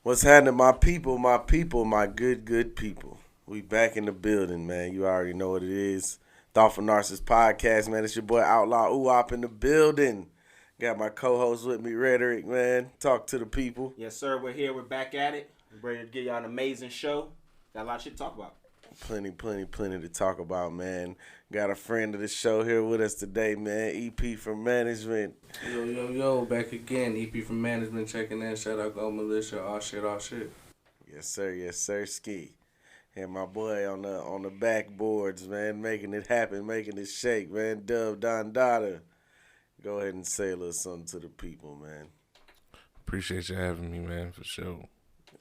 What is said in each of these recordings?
What's happening, my people, my good people? We back in the building, man. You already know what it is. Thoughtful Narcissist Podcast, man. It's your boy Outlaw Hoe Hop in the building. Got my co-host with me, Rhetoric, man. Talk to the people. Yes, sir. We're here. We're back at it. We're ready to give y'all an amazing show. Got a lot of shit to talk about. Plenty to talk about, man. Got a friend of the show here with us today, man. EP from Management. Yo, back again. EP from Management checking in. Shout out Go Militia. All shit. Yes, sir, Ski. And my boy on the backboards, man, making it happen, making it shake, man. Dub Don Dada. Go ahead and say a little something to the people, man. Appreciate you having me, man, for sure.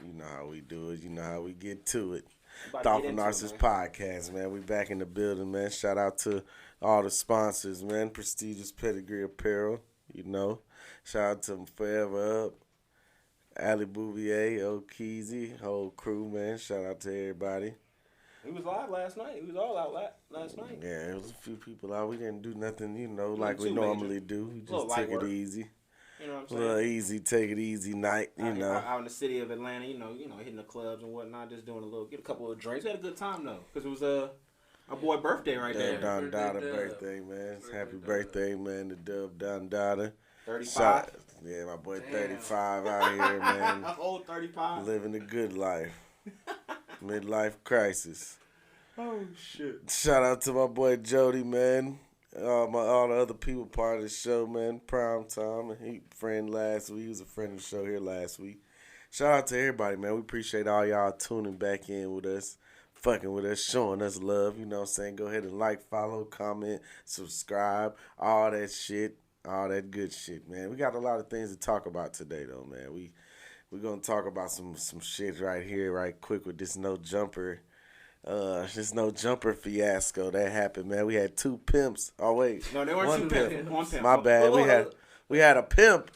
You know how we do it. You know how we get to it. Thoughtful Narcissist Podcast, man. We back in the building, man. Shout out to all the sponsors, man. Prestigious Pedigree Apparel, you know. Shout out to Forever Up, Ali Bouvier, O'Keezy, whole crew, man. Shout out to everybody. We was live last night. We was all out last night. Yeah, there was a few people out. We didn't do nothing, you know, like we normally do. We just took it easy. You know what I'm A saying? little easy, take it easy night, you know. Out in the city of Atlanta, you know, hitting the clubs and whatnot, just doing get a couple of drinks. We had a good time though, because it was our boy birthday right there. Don Dada birthday, man. Happy birthday, man, to Dub Don Dada. 35. Yeah, my boy 35 out here, man. Old 35. Living the good life. Midlife crisis. Oh shit. Shout out to my boy Jody, man. All the other people part of the show, man. Prime Time, he friend last week. He was a friend of the show here last week. Shout out to everybody, man. We appreciate all y'all tuning back in with us, fucking with us, showing us love. You know what I'm saying? Go ahead and like, follow, comment, subscribe, all that shit, all that good shit, man. We got a lot of things to talk about today, though, man. We're gonna talk about some shit right here, right quick with this no jumper fiasco that happened, man. We had two pimps. Oh wait, No, they weren't two pimps. One pimp. My bad. We had a pimp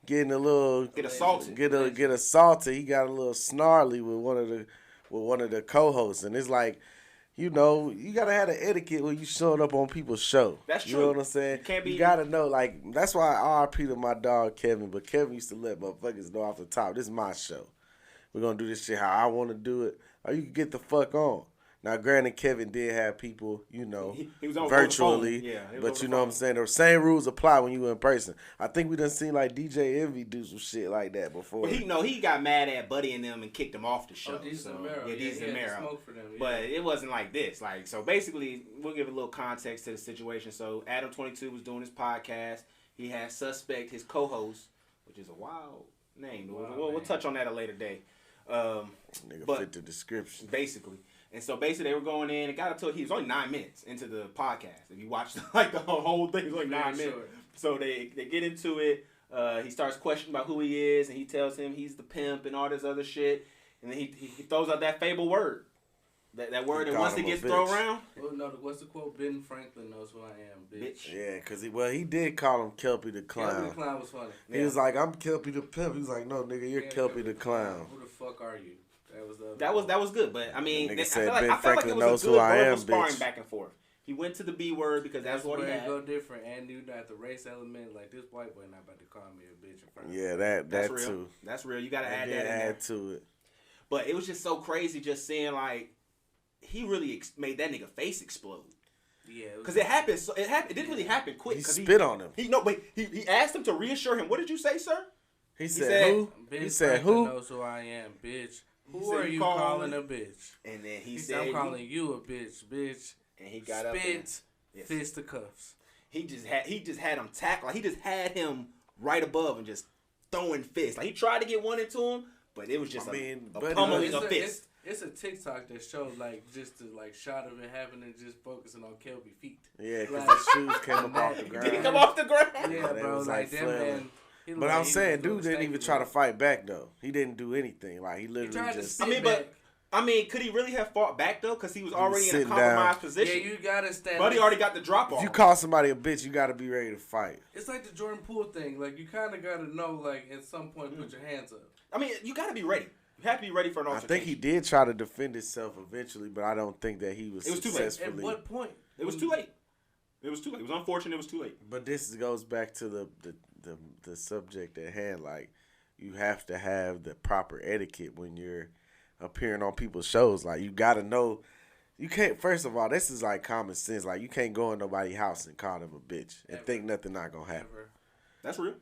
getting a little Get assaulted. He got a little snarly with one of the co-hosts, and it's like, you know, you gotta have the etiquette when you showing up on people's show. That's true. You know what I'm saying? You gotta know, like, that's why I RP to my dog Kevin, but Kevin used to let motherfuckers know off the top, this is my show. We're gonna do this shit how I wanna do it, or you can get the fuck on. Now, granted, Kevin did have people, you know, he was on virtually, yeah, but you know what I'm saying? The same rules apply when you in person. I think we done seen like DJ Envy do some shit like that before. Well, he got mad at Buddy and them and kicked him off the show. Decent Mero. Smoke for them, yeah. But it wasn't like this. Like, so basically, we'll give a little context to the situation. So Adam 22 was doing his podcast. He had Suspect, his co-host, which is a wild name. We'll touch on that at a later day. Nigga fit the description. Basically. And so basically they were going in. It got up to he was only 9 minutes into the podcast. If you watch like the whole thing, it was like 9 minutes. So they get into it. He starts questioning about who he is, and he tells him he's the pimp and all this other shit. And then he throws out that fable word. That word that once it gets thrown around. Well, no, what's the quote? Ben Franklin knows who I am, bitch. Yeah, because he did call him Kelpy the Clown. Kelpy the Clown was funny. He was like, I'm Kelpy the Pimp. He was like, no, nigga, you're Kelpy the Clown. Who the fuck are you? That was good, but I mean, I feel like it was a good verbal sparring back and forth. He went to the B word because that's what he had. Go different, and you got the race element. Like, this white boy not about to call me a bitch in front of me. Yeah, that's real. Too. That's real. You got to add that in there. To it. But it was just so crazy just seeing, like, he really made that nigga face explode. Yeah, because it happened. So it didn't really happen quick. He spit on him. He asked him to reassure him. What did you say, sir? He said who? He said who? Knows who I am, bitch. Who are you calling a bitch? And then he said, I'm calling you a bitch. And he got up and fist the cuffs. He just had him tackle. Like, he just had him right above and just throwing fists. Like, he tried to get one into him, but it was just a pummeling of fists. It's a TikTok that shows like just the like shot of it happening, just focusing on Kelpy feet. Yeah, because the shoes came up off the ground. Did he come off the ground? Yeah, bro. Like that man. But I'm saying, dude didn't even try to fight back though. He didn't do anything. Like he literally just. I mean, could he really have fought back though? Because he was already in a compromised position. Yeah, you gotta stand. Buddy already got the drop off. If you call somebody a bitch, you gotta be ready to fight. It's like the Jordan Poole thing. Like you kind of gotta know, like at some point, put your hands up. I mean, you gotta be ready. You have to be ready for an altercation. I think he did try to defend himself eventually, but I don't think that he was successfully. At what point? It was too late. It was unfortunate. It was too late. But this goes back to the subject at hand. Like, you have to have the proper etiquette when you're appearing on people's shows. Like, you got to know. You can't, first of all, this is like common sense. Like, you can't go in nobody's house and call them a bitch and think nothing not going to happen. That's real.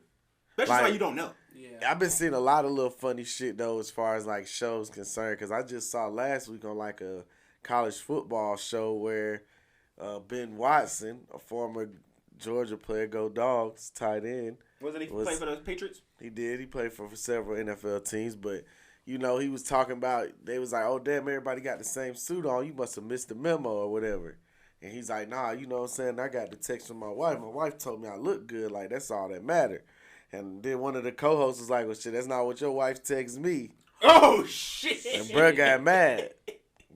Especially Like, somebody you don't know. Yeah. I've been seeing a lot of little funny shit, though, as far as, like, shows concerned. Because I just saw last week on, like, a college football show where Ben Watson, a former Georgia player, go Dogs, tight end. Wasn't he playing for the Patriots? He did. He played for several NFL teams, but you know, he was talking about, they was like, oh, damn, everybody got the same suit on. You must have missed the memo or whatever. And he's like, nah, you know what I'm saying? I got the text from my wife. My wife told me I look good. Like, that's all that mattered. And then one of the co-hosts was like, well, shit, that's not what your wife texts me. Oh, shit. And bruh got mad.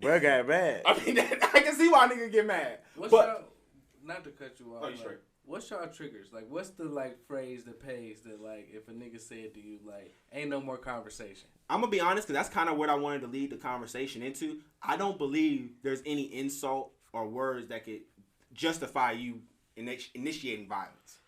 Bruh got mad. I mean, I can see why nigga get mad. Not to cut you off. Oh, you straight. What's y'all triggers? Like, what's the, like, phrase that pays that, like, if a nigga said to you, like, ain't no more conversation? I'm going to be honest, because that's kind of what I wanted to lead the conversation into. I don't believe there's any insult or words that could justify you initiating violence.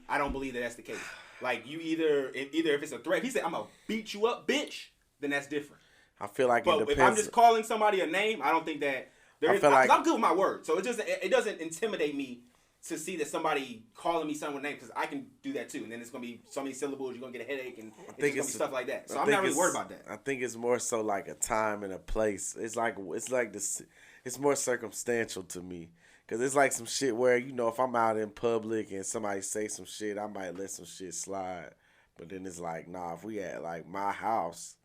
I don't believe that that's the case. Like, you either if it's a threat, if he said, I'm going to beat you up, bitch, then that's different. I feel like it But depends. if I'm just calling somebody a name, I don't think that there is. Because I'm good with my word. So it doesn't intimidate me to see that somebody calling me someone's name, because I can do that too. And then it's going to be so many syllables, you're going to get a headache, and it's going to be stuff like that. So I'm not really worried about that. I think it's more so like a time and a place. It's more circumstantial to me. Because it's like some shit where, you know, if I'm out in public and somebody say some shit, I might let some shit slide. But then it's like, nah, if we at like my house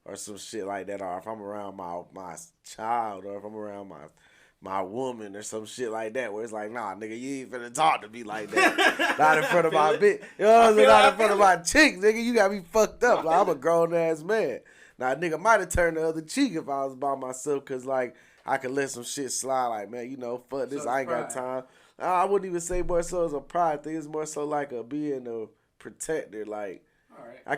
or some shit like that, or if I'm around my child, or if I'm around my woman or some shit like that, where it's like, nah, nigga, you ain't finna talk to me like that. Not in front of my bitch. You know what I'm saying? Not in front of my chick, nigga. You got me fucked up. Like, I'm a grown-ass man. Now, nigga might have turned the other cheek if I was by myself, because, like, I could let some shit slide. Like, man, you know, fuck this. So I ain't got time. I wouldn't even say more so as a pride thing. It's more so like a being a protector. Like, Right. I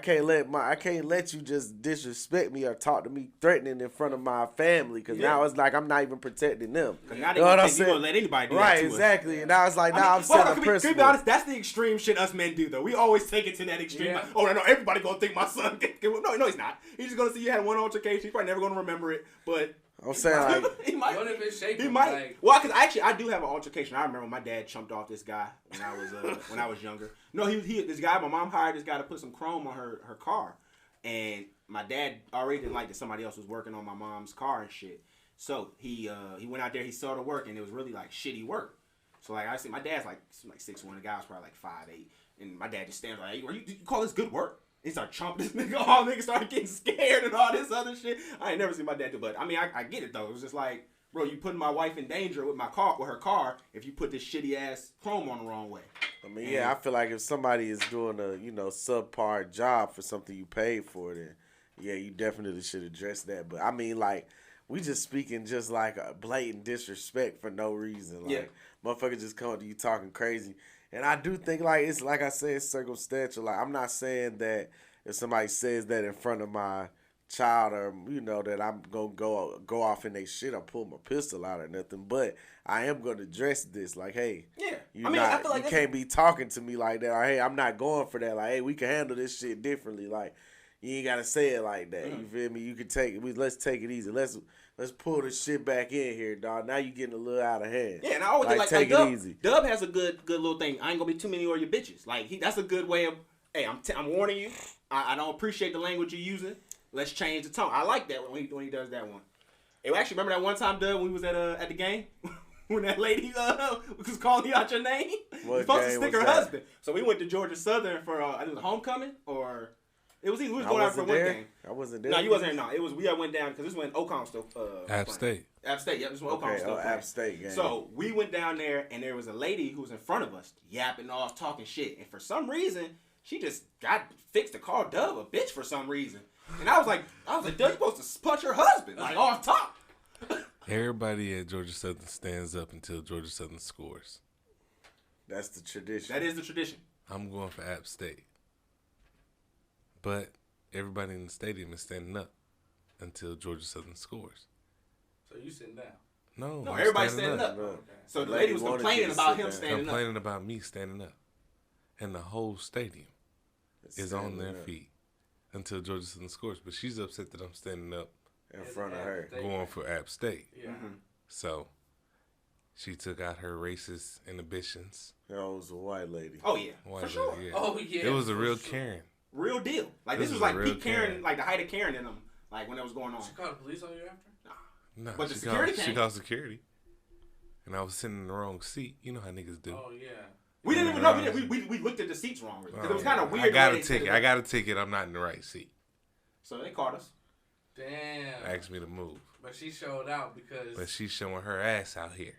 can't let you just disrespect me or talk to me threatening in front of my family, because now it's like I'm not even protecting them. Because now they gonna think you gonna let anybody do that right, to exactly. us. And now it's like, I'm setting a principle. Can we be honest? That's the extreme shit us men do, though. We always take it to that extreme. Yeah. Like, oh, no, everybody gonna think my son. No, he's not. He's just gonna see you had one altercation. He's probably never gonna remember it, but. I'm saying, like, he might. What if it's shaking? He might. Like, well, because I do have an altercation. I remember my dad chumped off this guy when I was younger. No, this guy. My mom hired this guy to put some chrome on her car, and my dad already didn't like that somebody else was working on my mom's car and shit. So he went out there. He saw the work, and it was really like shitty work. So like I said, my dad's like 6'1", the guy was probably like 5'8", and my dad just stands like, "Hey, you call this good work?" He started chomping this nigga. All niggas started getting scared and all this other shit. I ain't never seen my dad do, but I mean, I get it though. It was just like, bro, you putting my wife in danger with her car if you put this shitty ass chrome on the wrong way. I mean, yeah, I feel like if somebody is doing a, you know, subpar job for something you paid for, then yeah, you definitely should address that. But I mean, like, we just speaking just like a blatant disrespect for no reason. Like, motherfuckers just come to you talking crazy. And I do think, like, it's like I said, it's circumstantial. Like, I'm not saying that if somebody says that in front of my child, or, you know, that I'm going to go off in their shit or pull my pistol out or nothing. But I am going to address this. Like, hey, I feel like you can't be talking to me like that. Or, hey, I'm not going for that. Like, hey, we can handle this shit differently. Like, you ain't got to say it like that. You feel me? You can take it. Let's take it easy. Let's pull this shit back in here, dog. Now you getting a little out of hand. Yeah, and I always think take Dub, it easy. Dub has a good little thing. I ain't gonna be too many of your bitches. Like that's a good way of, hey, I'm warning you. I don't appreciate the language you're using. Let's change the tone. I like that when he does that one. Hey, actually, remember that one time, Dub, when we was at the game when that lady was calling you out your name? You're supposed to stick her husband. So we went to Georgia Southern for I think it was homecoming or. It was either we was going out for one game. I wasn't there. No, you wasn't there. No, it was we went down because this was when Ocon still. App State. App State. Yeah, this was when Ocon still. App State game. So we went down there and there was a lady who was in front of us yapping off, talking shit, and for some reason she just got fixed to call Dub a bitch for some reason, and I was like, Dub, you supposed to punch her husband like off top. Everybody at Georgia Southern stands up until Georgia Southern scores. That's the tradition. That is the tradition. I'm going for App State. But everybody in the stadium is standing up until Georgia Southern scores. So you sitting down? No, everybody's standing up. No. So the lady was complaining about him standing up. Complaining about me standing up. And the whole stadium is on their feet until Georgia Southern scores. But she's upset that I'm standing up in front of her. going for App State. Yeah. Mm-hmm. So she took out her racist inhibitions. That was a white lady. Oh yeah, White for lady, sure. yeah. Oh yeah. It was a for real sure. Karen. Real deal. Like This this was is a like real peak Karen, Karen. like the height of Karen in them, like when that was going on. She called the police on you after? No, But the she security called, came. she called security. And I was sitting in the wrong seat. You know how niggas do. Oh yeah. We didn't even know. We looked at the seats wrong because it was kind of weird. I got the a way they set it ticket. up. I got a ticket. I'm not in the right seat. So they caught us. Damn. Asked me to move. But she showed out because But she's showing her ass out here.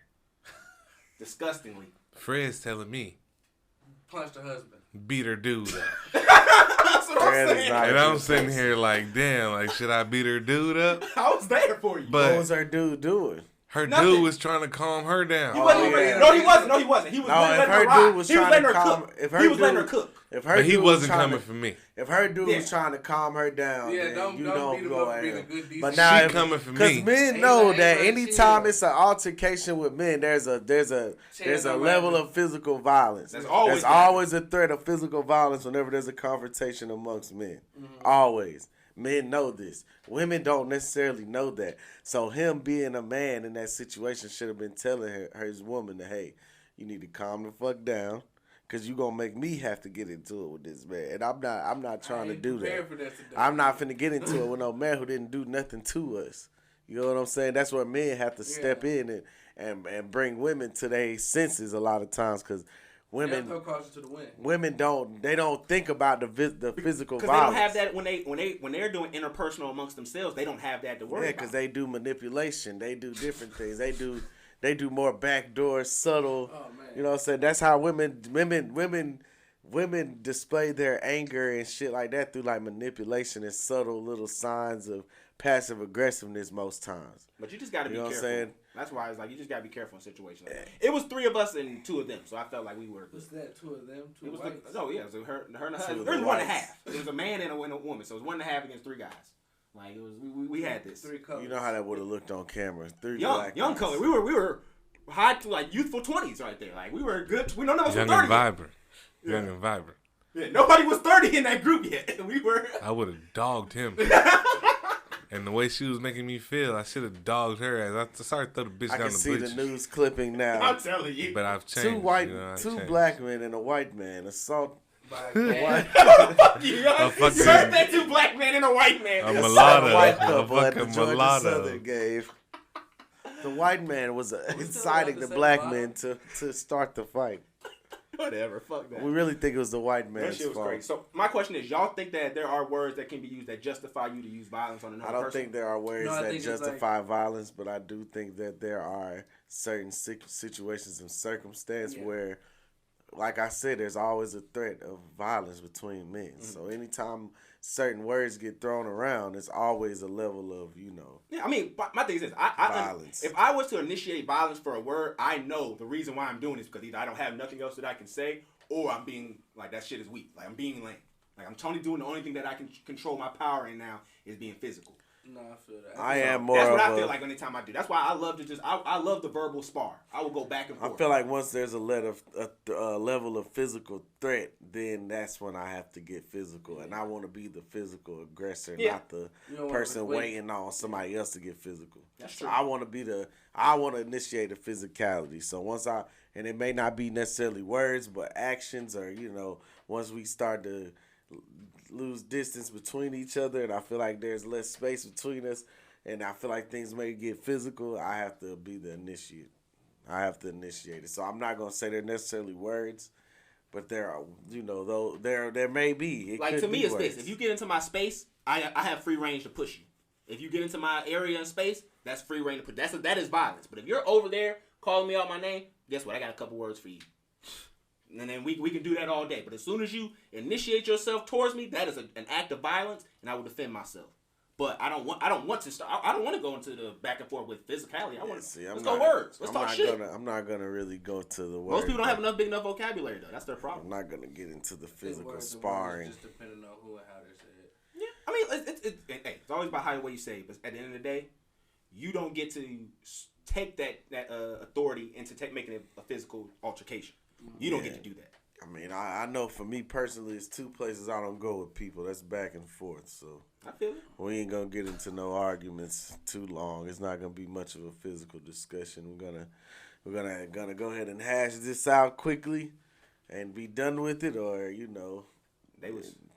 Disgustingly. Fred's telling me, punched her husband. beat her dude up. That's what Fred I'm is saying. not- And I'm sitting here like, damn, like, should I beat her dude up? I was there for you. What But was her dude doing? her Nothing. dude was trying to calm her down. He wasn't yeah. even, no, he wasn't. No, he wasn't. He was No, letting if her her ride. dude was He was trying letting to her calm, cook. if her He was letting her dude, cook. if her But he dude was wasn't trying coming to, for me. if her dude Yeah. was trying to calm her down, Yeah, then don't you beat don't him go up. at Being a him. good, decent. But now, She coming for because me. men Ain't know like- that ain't like anytime chill. it's an altercation with men, there's a Chance of level weapon. of physical violence. That's always There's happened. always a threat of physical violence whenever there's a confrontation amongst men. Always. Men know this. Women don't necessarily know that. So him being a man in that situation should have been telling his woman that, hey, you need to calm the fuck down, because you going to make me have to get into it with this man. And I'm not trying to do that. For that today. I'm not finna get into it with no man who didn't do nothing to us. You know what I'm saying? That's where men have to step in and bring women to their senses a lot of times, because women Throw caution to the wind. women don't think about the physical Because they violence. don't have that when they're doing interpersonal amongst themselves. They don't have that to worry Yeah, about. because they do manipulation. They do different things. They do more backdoor, subtle. Oh man. You know what I'm saying? That's how women display their anger and shit like that through like manipulation and subtle little signs of passive aggressiveness most times. But you just got to be You know what I'm careful. saying? That's why it's like you just got to be careful in situations like that. It was 3 of us and 2 of them, so I felt like we were good. What's that? 2 of them? 2 It was whites? no, yeah, it was her and her Two husband. of It was the 1 whites.1/2. It was a man and a woman, so it was 1 1/2 against 3 guys. Like it was, we had this 3 colors. You know how that would have looked on camera. 3 young black guys. color. We were high to like youthful 20s right there. Like we were good. We none of us Young were 30. and vibrant. Yeah. Young and vibrant. Yeah, nobody was 30 in that group yet. We were. I would have dogged him. And the way she was making me feel, I should have dogged her ass. I started to throw the bitch I down can the see the bleachers. news clipping now. I'm telling you. But I've changed. Two white, you know, I've two changed. black men and a white man assault. Black White, man. Fuck you, A fucking- you heard that 2 black men and a white man. A assault mulatto. white A couple at the fucking Georgia mulatto. Southern gave. The white man was still inciting allowed the to say black mulatto? men to start the fight. Whatever. Fuck that. We really think it was the white That man's shit was fault. crazy. So my question is, y'all think that there are words that can be used that justify you to use violence on another I don't person? think there are words No, I that think it's justify violence, but I do think that there are certain situations and circumstances where, like I said, there's always a threat of violence between men. So anytime certain words get thrown around, it's always a level of, Yeah, I mean, my thing is this: I Violence. if I was to initiate violence for a word, I know the reason why I'm doing this because either I don't have nothing else that I can say, or I'm being like that shit is weak. Like I'm being lame. Like I'm totally doing the only thing that I can control my power in now is being physical. No, I feel that. I am more That's of what I a, feel like anytime I do. That's why I love to I love the verbal spar. I will go back and I forth. feel like once there's a level of physical threat, then that's when I have to get physical, and I want to be the physical aggressor, Yeah. not the You don't wanna person wait. waiting on somebody else to get physical. That's So true. I want to initiate the physicality. So and it may not be necessarily words, but actions, or once we start to lose distance between each other, and I feel like there's less space between us, and I feel like things may get physical, I have to be the initiate. I have to initiate it. So I'm not gonna say they're necessarily words, but there are, though there may be. It Like could to me, be it's words. this: if you get into my space, I have free range to push you. If you get into my area and space, that's free range to push. That is violence. But if you're over there calling me out my name, guess what? I got a couple words for you. And then we can do that all day. But as soon as you initiate yourself towards me, that is an act of violence, and I will defend myself. But I don't want to start. I don't want to go into the back and forth with physicality. I want to let's go words. Let's talk shit. I'm not gonna really go to the words. Most people don't have enough big enough vocabulary though. That's their I'm problem. not gonna get into the I think physical words and sparring. words just depending on who and how they're said. Yeah, I mean, it's always about how the way you say it. But at the end of the day, you don't get to take that authority into making it a physical altercation. You don't get to do that. I mean, I know for me personally, it's two places I don't go with people. That's back and forth. So I feel it. we ain't gonna get into no arguments too long. It's not gonna be much of a physical discussion. We're gonna go ahead and hash this out quickly and be done with it, or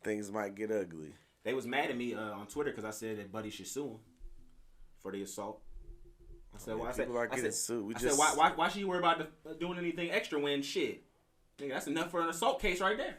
things might get ugly. They was mad at me on Twitter because I said that Buddy should sue him for the assault. I said, why why should you worry about doing anything extra when shit? Nigga, that's enough for an assault case right there.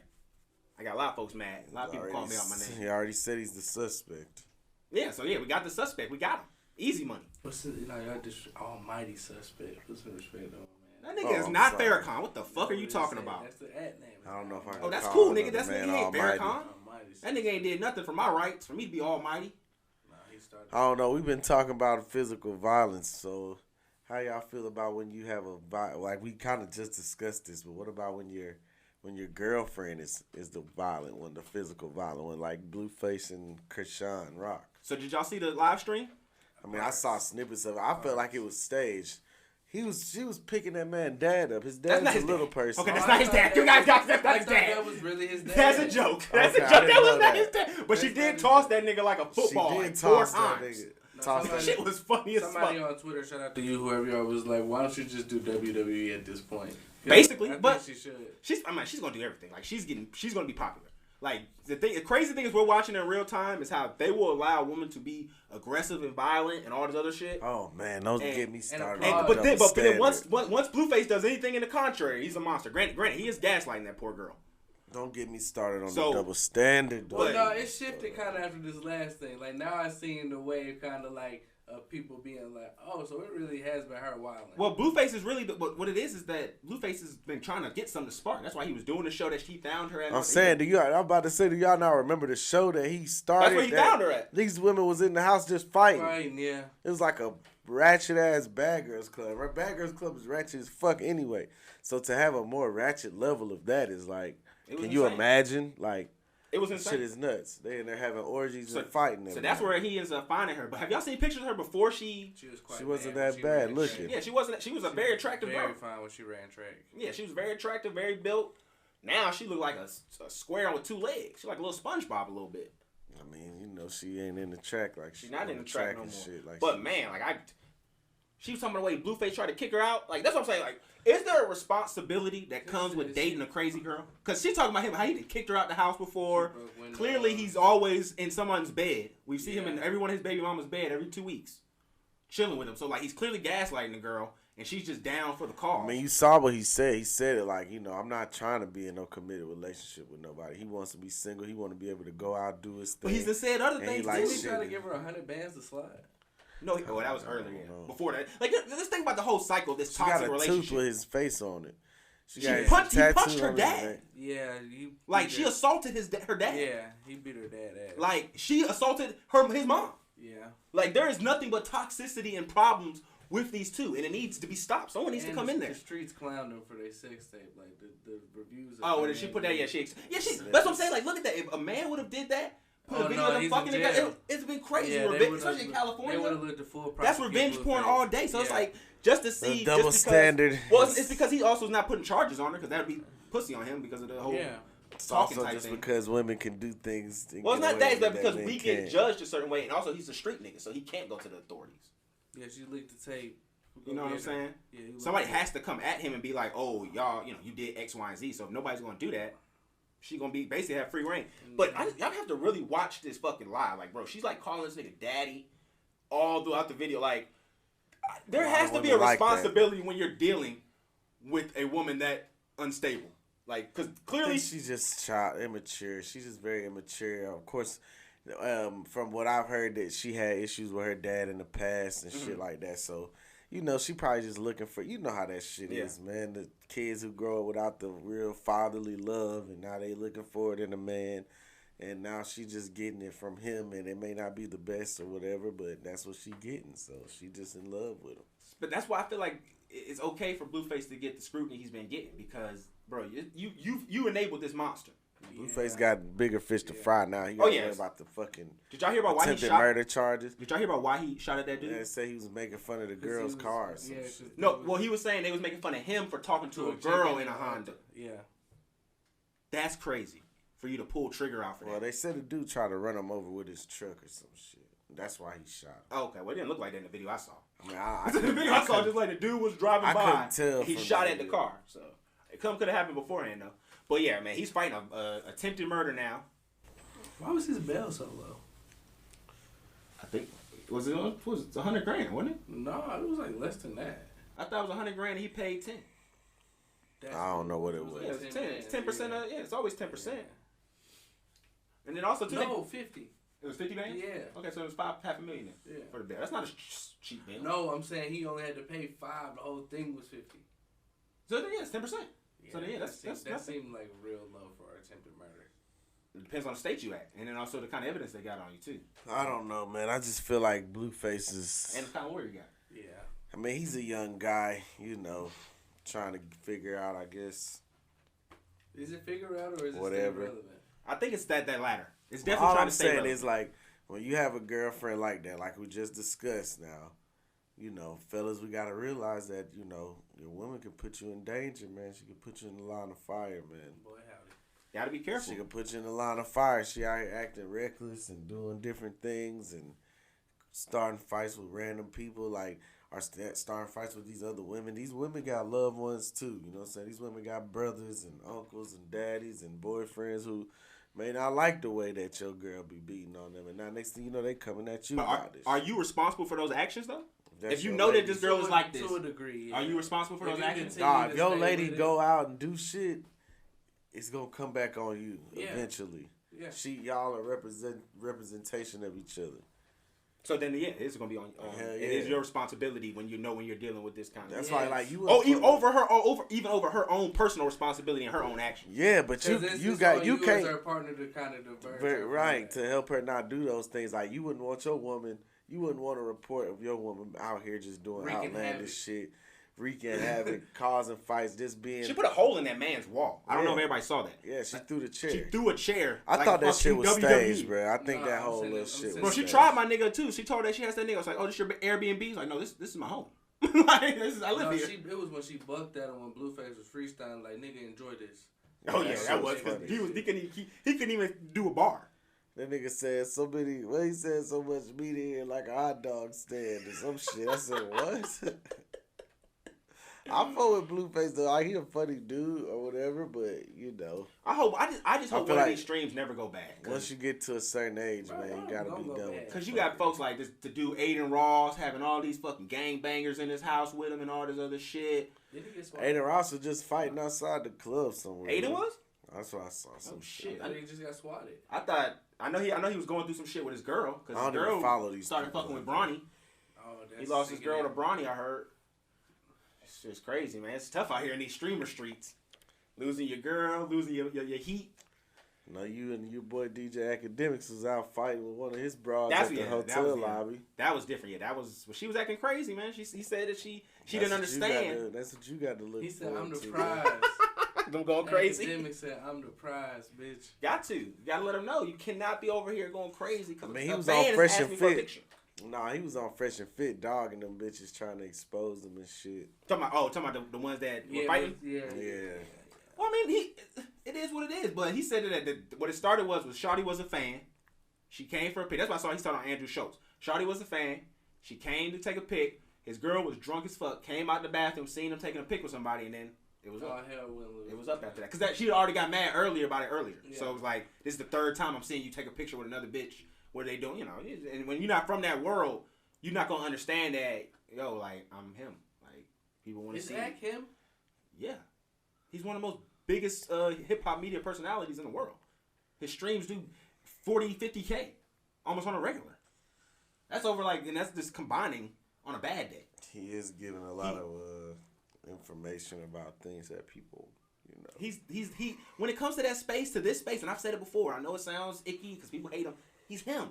I got a lot of folks mad. A lot of people call me out my name. He already said he's the suspect. Yeah, so we got the suspect. We got him. Easy money. What's the, y'all just almighty suspect? Put some respect on him, man. That nigga is not Farrakhan. What the fuck are you talking about? That's the ad name. I don't know if I can Oh, that's call cool, nigga. another That's man nigga. He ain't almighty. Farrakhan. That nigga ain't did nothing for my rights. For me to be almighty. Nah, he started. I don't know. We've been talking about physical violence, so how y'all feel about when you have like we kind of just discussed this, but what about when your girlfriend is the violent one, the physical violent one, like Blueface and Krishan Rock? So did y'all see the live stream? I mean, I saw snippets of it. I felt like it was staged. She was picking that man dad up. His dad's a little person. Okay, that's not his dad. You guys got that's not his dad. That was really his dad. That's a joke. That's a joke. That was not his dad. But she did toss that nigga like a football. She like did 4 toss that times. nigga. That shit was funny as fuck. Somebody on Twitter, shout out to you, whoever y'all, was like, why don't you just do WWE at this point? Basically, I but think she should. she's gonna do everything. Like she's gonna be popular. Like the crazy thing is we're watching in real time is how they will allow a woman to be aggressive and violent and all this other shit. Oh man, those get me started. But then once Blueface does anything in the contrary, he's a monster. Granted, he is gaslighting that poor girl. Don't get me started on the double standard. Well, no, it shifted kind of after this last thing. Like now I seen the wave kind of like of people being like, oh, so it really has been her wilding. Well, Blueface is really, but what it is that Blueface has been trying to get something to spark. That's why he was doing the show that she found her at. I'm saying, I'm about to say, do y'all not remember the show that he started? That's where he found her at. These women was in the house just fighting. Right, yeah. It was like a ratchet ass Bad Girls Club. Right? Bad Girls Club is ratchet as fuck anyway. So to have a more ratchet level of that is like, can you imagine? Like, it was insane. Shit is nuts. They in there having orgies and fighting. So that's where he ends up finding her. But have y'all seen pictures of her before she wasn't that bad looking. Yeah, she wasn't. She was a very attractive girl. Very fine when she ran track. Yeah, she was very attractive, very built. Now she look like a square with 2 legs. She like a little SpongeBob a little bit. I mean, she ain't in the track like she's not in the track no more. Shit, like but man, she was talking about the way Blueface tried to kick her out. Like that's what I'm saying. Like, is there a responsibility that comes with dating a crazy girl? Because she's talking about him, how he kicked her out the house before. Clearly, he's always in someone's bed. We see him in every one of his baby mama's bed every 2 weeks, chilling with him. So like he's clearly gaslighting the girl, and she's just down for the cause. I mean, you saw what he said. He said it like, I'm not trying to be in no committed relationship with nobody. He wants to be single. He want to be able to go out, do his thing. But he's just said other things. Didn't he try to give her 100 bands to slide? No, that was earlier. Before that, like let's think about the whole cycle of this toxic relationship. She got a tooth with his face on it. He punched her dad. Yeah, she assaulted her dad. Yeah, he beat her dad ass. Like she assaulted his mom. Yeah. Like there is nothing but toxicity and problems with these two, and it needs to be stopped. Someone needs to come in there. The streets clowned them for their sex tape. Like the reviews. Oh, when she put that, she. That's what I'm saying. Like, look at that. If a man would have did that. Put a video of them fucking together. It's been crazy, especially in California. They would have looked the full. That's revenge porn all day. So it's like just to see the double standard. Well, it's because he also is not putting charges on her because that would be pussy on him because of the whole It's talking also type just thing. Because women can do things. Well, it's not that. It's because we get judged a certain way, and also he's a street nigga, so he can't go to the authorities. Yeah, she leaked the tape. You know what I'm saying? Yeah, somebody has to come at him and be like, "Oh, y'all, you did X, Y, and Z." So if nobody's gonna do that, she gonna be basically have free reign. But y'all have to really watch this fucking live. Like, bro, she's like calling this nigga daddy all throughout the video. Like, there has to be a responsibility when you're dealing with a woman that unstable. Like, because clearly she's just immature. She's just very immature. Of course, from what I've heard, that she had issues with her dad in the past and shit like that. So, she probably just looking for, how that shit is, man. The kids who grow up without the real fatherly love, and now they looking for it in a man. And now she just getting it from him, and it may not be the best or whatever, but that's what she getting. So she just in love with him. But that's why I feel like it's okay for Blueface to get the scrutiny he's been getting because, bro, you enabled this monster. Blueface got bigger fish to fry now. He got to worry about the fucking Did y'all hear about why he shot murder charges. Did y'all hear about why he shot at that dude? Yeah, they say he was making fun of the girls' cars. Yeah, no, well, he was saying they was making fun of him for talking to a girl in a Honda. Yeah. That's crazy for you to pull trigger out for that. Well, they said the dude tried to run him over with his truck or some shit. That's why he shot him. Oh, okay, well, it didn't look like that in the video I saw. I mean, The video I saw, just like the dude was driving by. couldn't tell. He shot at the car. So it could have happened beforehand, though. But yeah, man, he's fighting attempted murder now. Why was his bail so low? I think was it $100,000, wasn't it? No, it was like less than that. I thought it was $100,000 and he paid 10. I don't know what it was. Yeah, it's 10. It's 10%. Yeah, it's always 10%. And then also too. No, 50. It was 50 million. Yeah. Okay, so it was $500,000 then. Yeah. For the bail. That's not a cheap bail. No, I'm saying he only had to pay 5. The whole thing was 50. So then, yeah, it's 10%. Yeah, So then, yeah, that seemed like real low for attempted murder. It depends on the state you at, and then also the kind of evidence they got on you too, I don't know, man. I just feel like Blueface is. and the kind of lawyer you got. Yeah. I mean, he's a young guy, you know, trying to figure out, I guess. Is it figure out or is it Whatever. still relevant? I think it's that latter. It's definitely All trying I'm to stay saying relevant. is like when you have a girlfriend like that, like we just discussed now, you know, fellas, we gotta realize that, you know, your woman can put you in danger, man. She can put you in the line of fire, man. Boy, howdy. Gotta be careful. She can put you in the line of fire. She out here acting reckless and doing different things and starting fights with random people, like starting fights with these other women. These women got loved ones too, you know what I'm saying? These women got brothers and uncles and daddies and boyfriends who may not like the way that your girl be beating on them. And now next thing you know, they coming at you But about this. are you responsible for those actions though? That's If you your know lady. that this girl is like this, To a degree. are you responsible for If those you actions? continue Nah, to if your stay lady with it- go out and do shit, it's gonna come back on you Yeah. eventually. Yeah. Y'all are representation of each other. So then, yeah, it's gonna be on. Hell It is yeah. your responsibility when you know when you're dealing with this kind of. That's Yes. why, like, you. Oh, even over her own personal responsibility and her own actions. Yeah, but you as her can't partner to kind of divert her from right that. to help her not do those things. Like you wouldn't want your woman. You wouldn't want a report of your woman out here just doing Wreaking outlandish havoc. shit, wreaking havoc, causing fights, just being. She put a hole in that man's wall. I don't know Yeah. if everybody saw that. Yeah, she threw the chair. She threw a chair. I like thought that fucking shit was WWE. staged, bro. I think Nah, that I'm whole saying little that- I'm shit saying Bro, was she staged. tried my nigga too. She told her she has that nigga. I was like, oh, this your Airbnb? He's like, no, this is my home. Like, I live No, here. it was when she bucked at him when Blueface was freestyling, like, nigga, enjoy this. Oh yeah, That that shit was was because funny. he couldn't even do a bar. That nigga said so many. Well, he said so much meat in here like a hot dog stand or some shit. I said what? I fuck with Blueface though. Like he a funny dude or whatever, but you know, I just hope feel one of like these streams never go back. once you get to a certain age, man, you gotta be done with that. Because you got folks like this, the dude Aiden Ross having all these fucking gangbangers in his house with him and all this other shit. Did he get swatted? Aiden Ross was just fighting outside the club somewhere. Aiden man. was? That's what I saw. Some shit. I think he just got swatted. I know he was going through some shit with his girl because I his don't even girl follow these started people fucking with like that. Bronny. Oh, that's He lost his girl to sickening. Bronny. I heard. It's just crazy, man. It's tough out here in these streamer streets. Losing your girl, losing your heat. No, you and your boy DJ Academics was out fighting with one of his broads That's at the that hotel was, lobby. That was different. Yeah, that was. Well, she was acting crazy, man. He said that she didn't That's what you understand. gotta- That's what you got to look He said, forward I'm the to. prize. Them going crazy. Academic said, I'm the prize, bitch. Got to. You gotta let them know. You cannot be over here going crazy. Cause I mean, he a was fan on is Fresh asking and for a Fit. picture. Nah, he was on Fresh and Fit dogging them bitches trying to expose them and shit. Talking about the ones that were fighting. Yeah. Well, I mean, it is what it is. But he said that what it started was Shawty was a fan. She came for a pic. That's why I saw he started on Andrew Schultz. Shawty was a fan. She came to take a pic. His girl was drunk as fuck. Came out the bathroom, seen him taking a pic with somebody, and then it was Oh, up. hell went loose. It was up after that. Because she had already got mad about it earlier. Yeah. So it was like, this is the third time I'm seeing you take a picture with another bitch. What are they doing? You know, and when you're not from that world, you're not going to understand that, yo, like, I'm him. Like, people want to Is see Ack him? Yeah. He's one of the most biggest hip-hop media personalities in the world. His streams do 40, 50K. Almost on a regular. That's over, like, and that's just combining on a bad day. He is giving a lot of information about things that people, you know. He when it comes to that space, to this space, and I've said it before, I know it sounds icky because people hate him. He's him.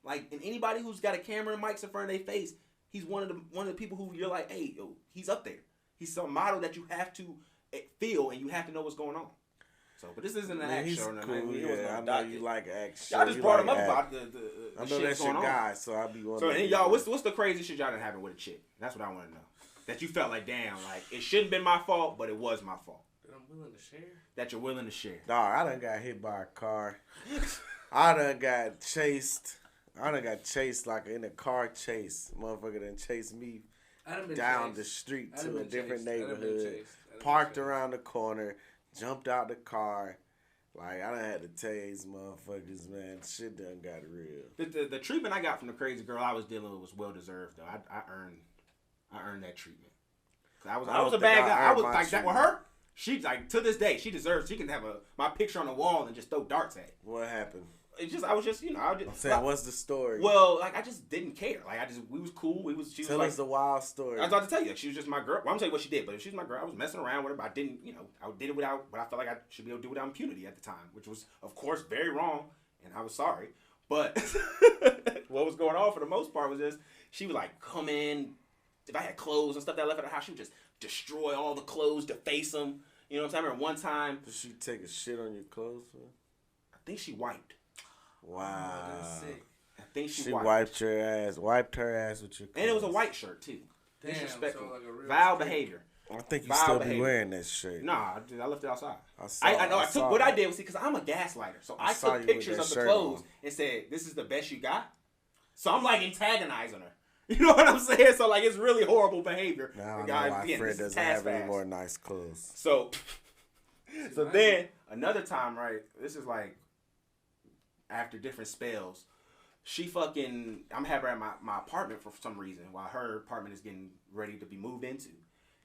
Like, and anybody who's got a camera and mics in front of their face, he's one of the people who you're like, hey, yo, he's up there. He's some model that you have to feel and you have to know what's going on. So, but this isn't an act He's show. cool, yeah. I know you like action. Y'all just brought him up about the I know shit that's your going on. guy, so I'll be So, wondering. and y'all, what's the crazy shit y'all done happened with a chick? That's what I want to know. That you felt like, damn, like, it shouldn't been my fault, but it was my fault. That That I'm willing to share. That you're willing to share. Dog, I done got hit by a car. I done got chased. Like in a car chase. Motherfucker done chased me down the street to a different neighborhood. Parked around the corner. Jumped out the car. Like, I done had to tase motherfuckers, man. Shit done got real. The treatment I got from the crazy girl I was dealing with was well deserved, though. I earned that treatment. I was a bad guy. I was like that with her. She like to this day she deserves. She can have my picture on the wall and just throw darts at it. What happened? I was just I'm saying, what's the story? Well, like I just didn't care. Like we was cool. Tell us the wild story. I was about to tell you. She was just my girl. Well, I'm gonna tell you what she did. But if she was my girl, I was messing around with her. But I didn't, I did it without what I felt like I should be able to do without impunity at the time, which was of course very wrong, and I was sorry. But what was going on for the most part was just she would like come in. If I had clothes and stuff that I left at the house, she would just destroy all the clothes, deface them. You know what I'm saying? I remember one time. Did she take a shit on your clothes? Man? I think she wiped. Wow. Oh, that's sick. I think she wiped your ass. Wiped her ass with your clothes. And it was a white shirt, too. Damn, disrespectful. So like a real Vile street. behavior. I think you Vile still behavior. be wearing that shirt. Nah, I left it outside. I know. I took what I did was because I'm a gaslighter. So I took pictures of the clothes and said, "This is the best you got." So I'm like antagonizing her. You know what I'm saying? So like it's really horrible behavior. Now I know my friend doesn't have any more nice clothes. So then another time, right? This is like after different spells. I'm having her at my apartment for some reason while her apartment is getting ready to be moved into.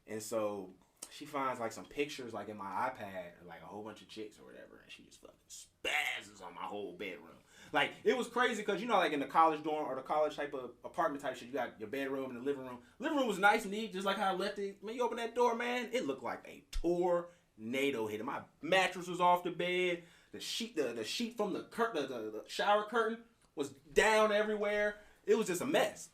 And so she finds like some pictures like in my iPad, like a whole bunch of chicks or whatever, and she just fucking spazzes on my whole bedroom. Like it was crazy because like in the college dorm or the college type of apartment type shit, you got your bedroom and the living room. Living room was nice and neat, just like how I left it. Man, you open that door, man, it looked like a tornado hit it. My mattress was off the bed. The sheet from the shower curtain was down everywhere. It was just a mess.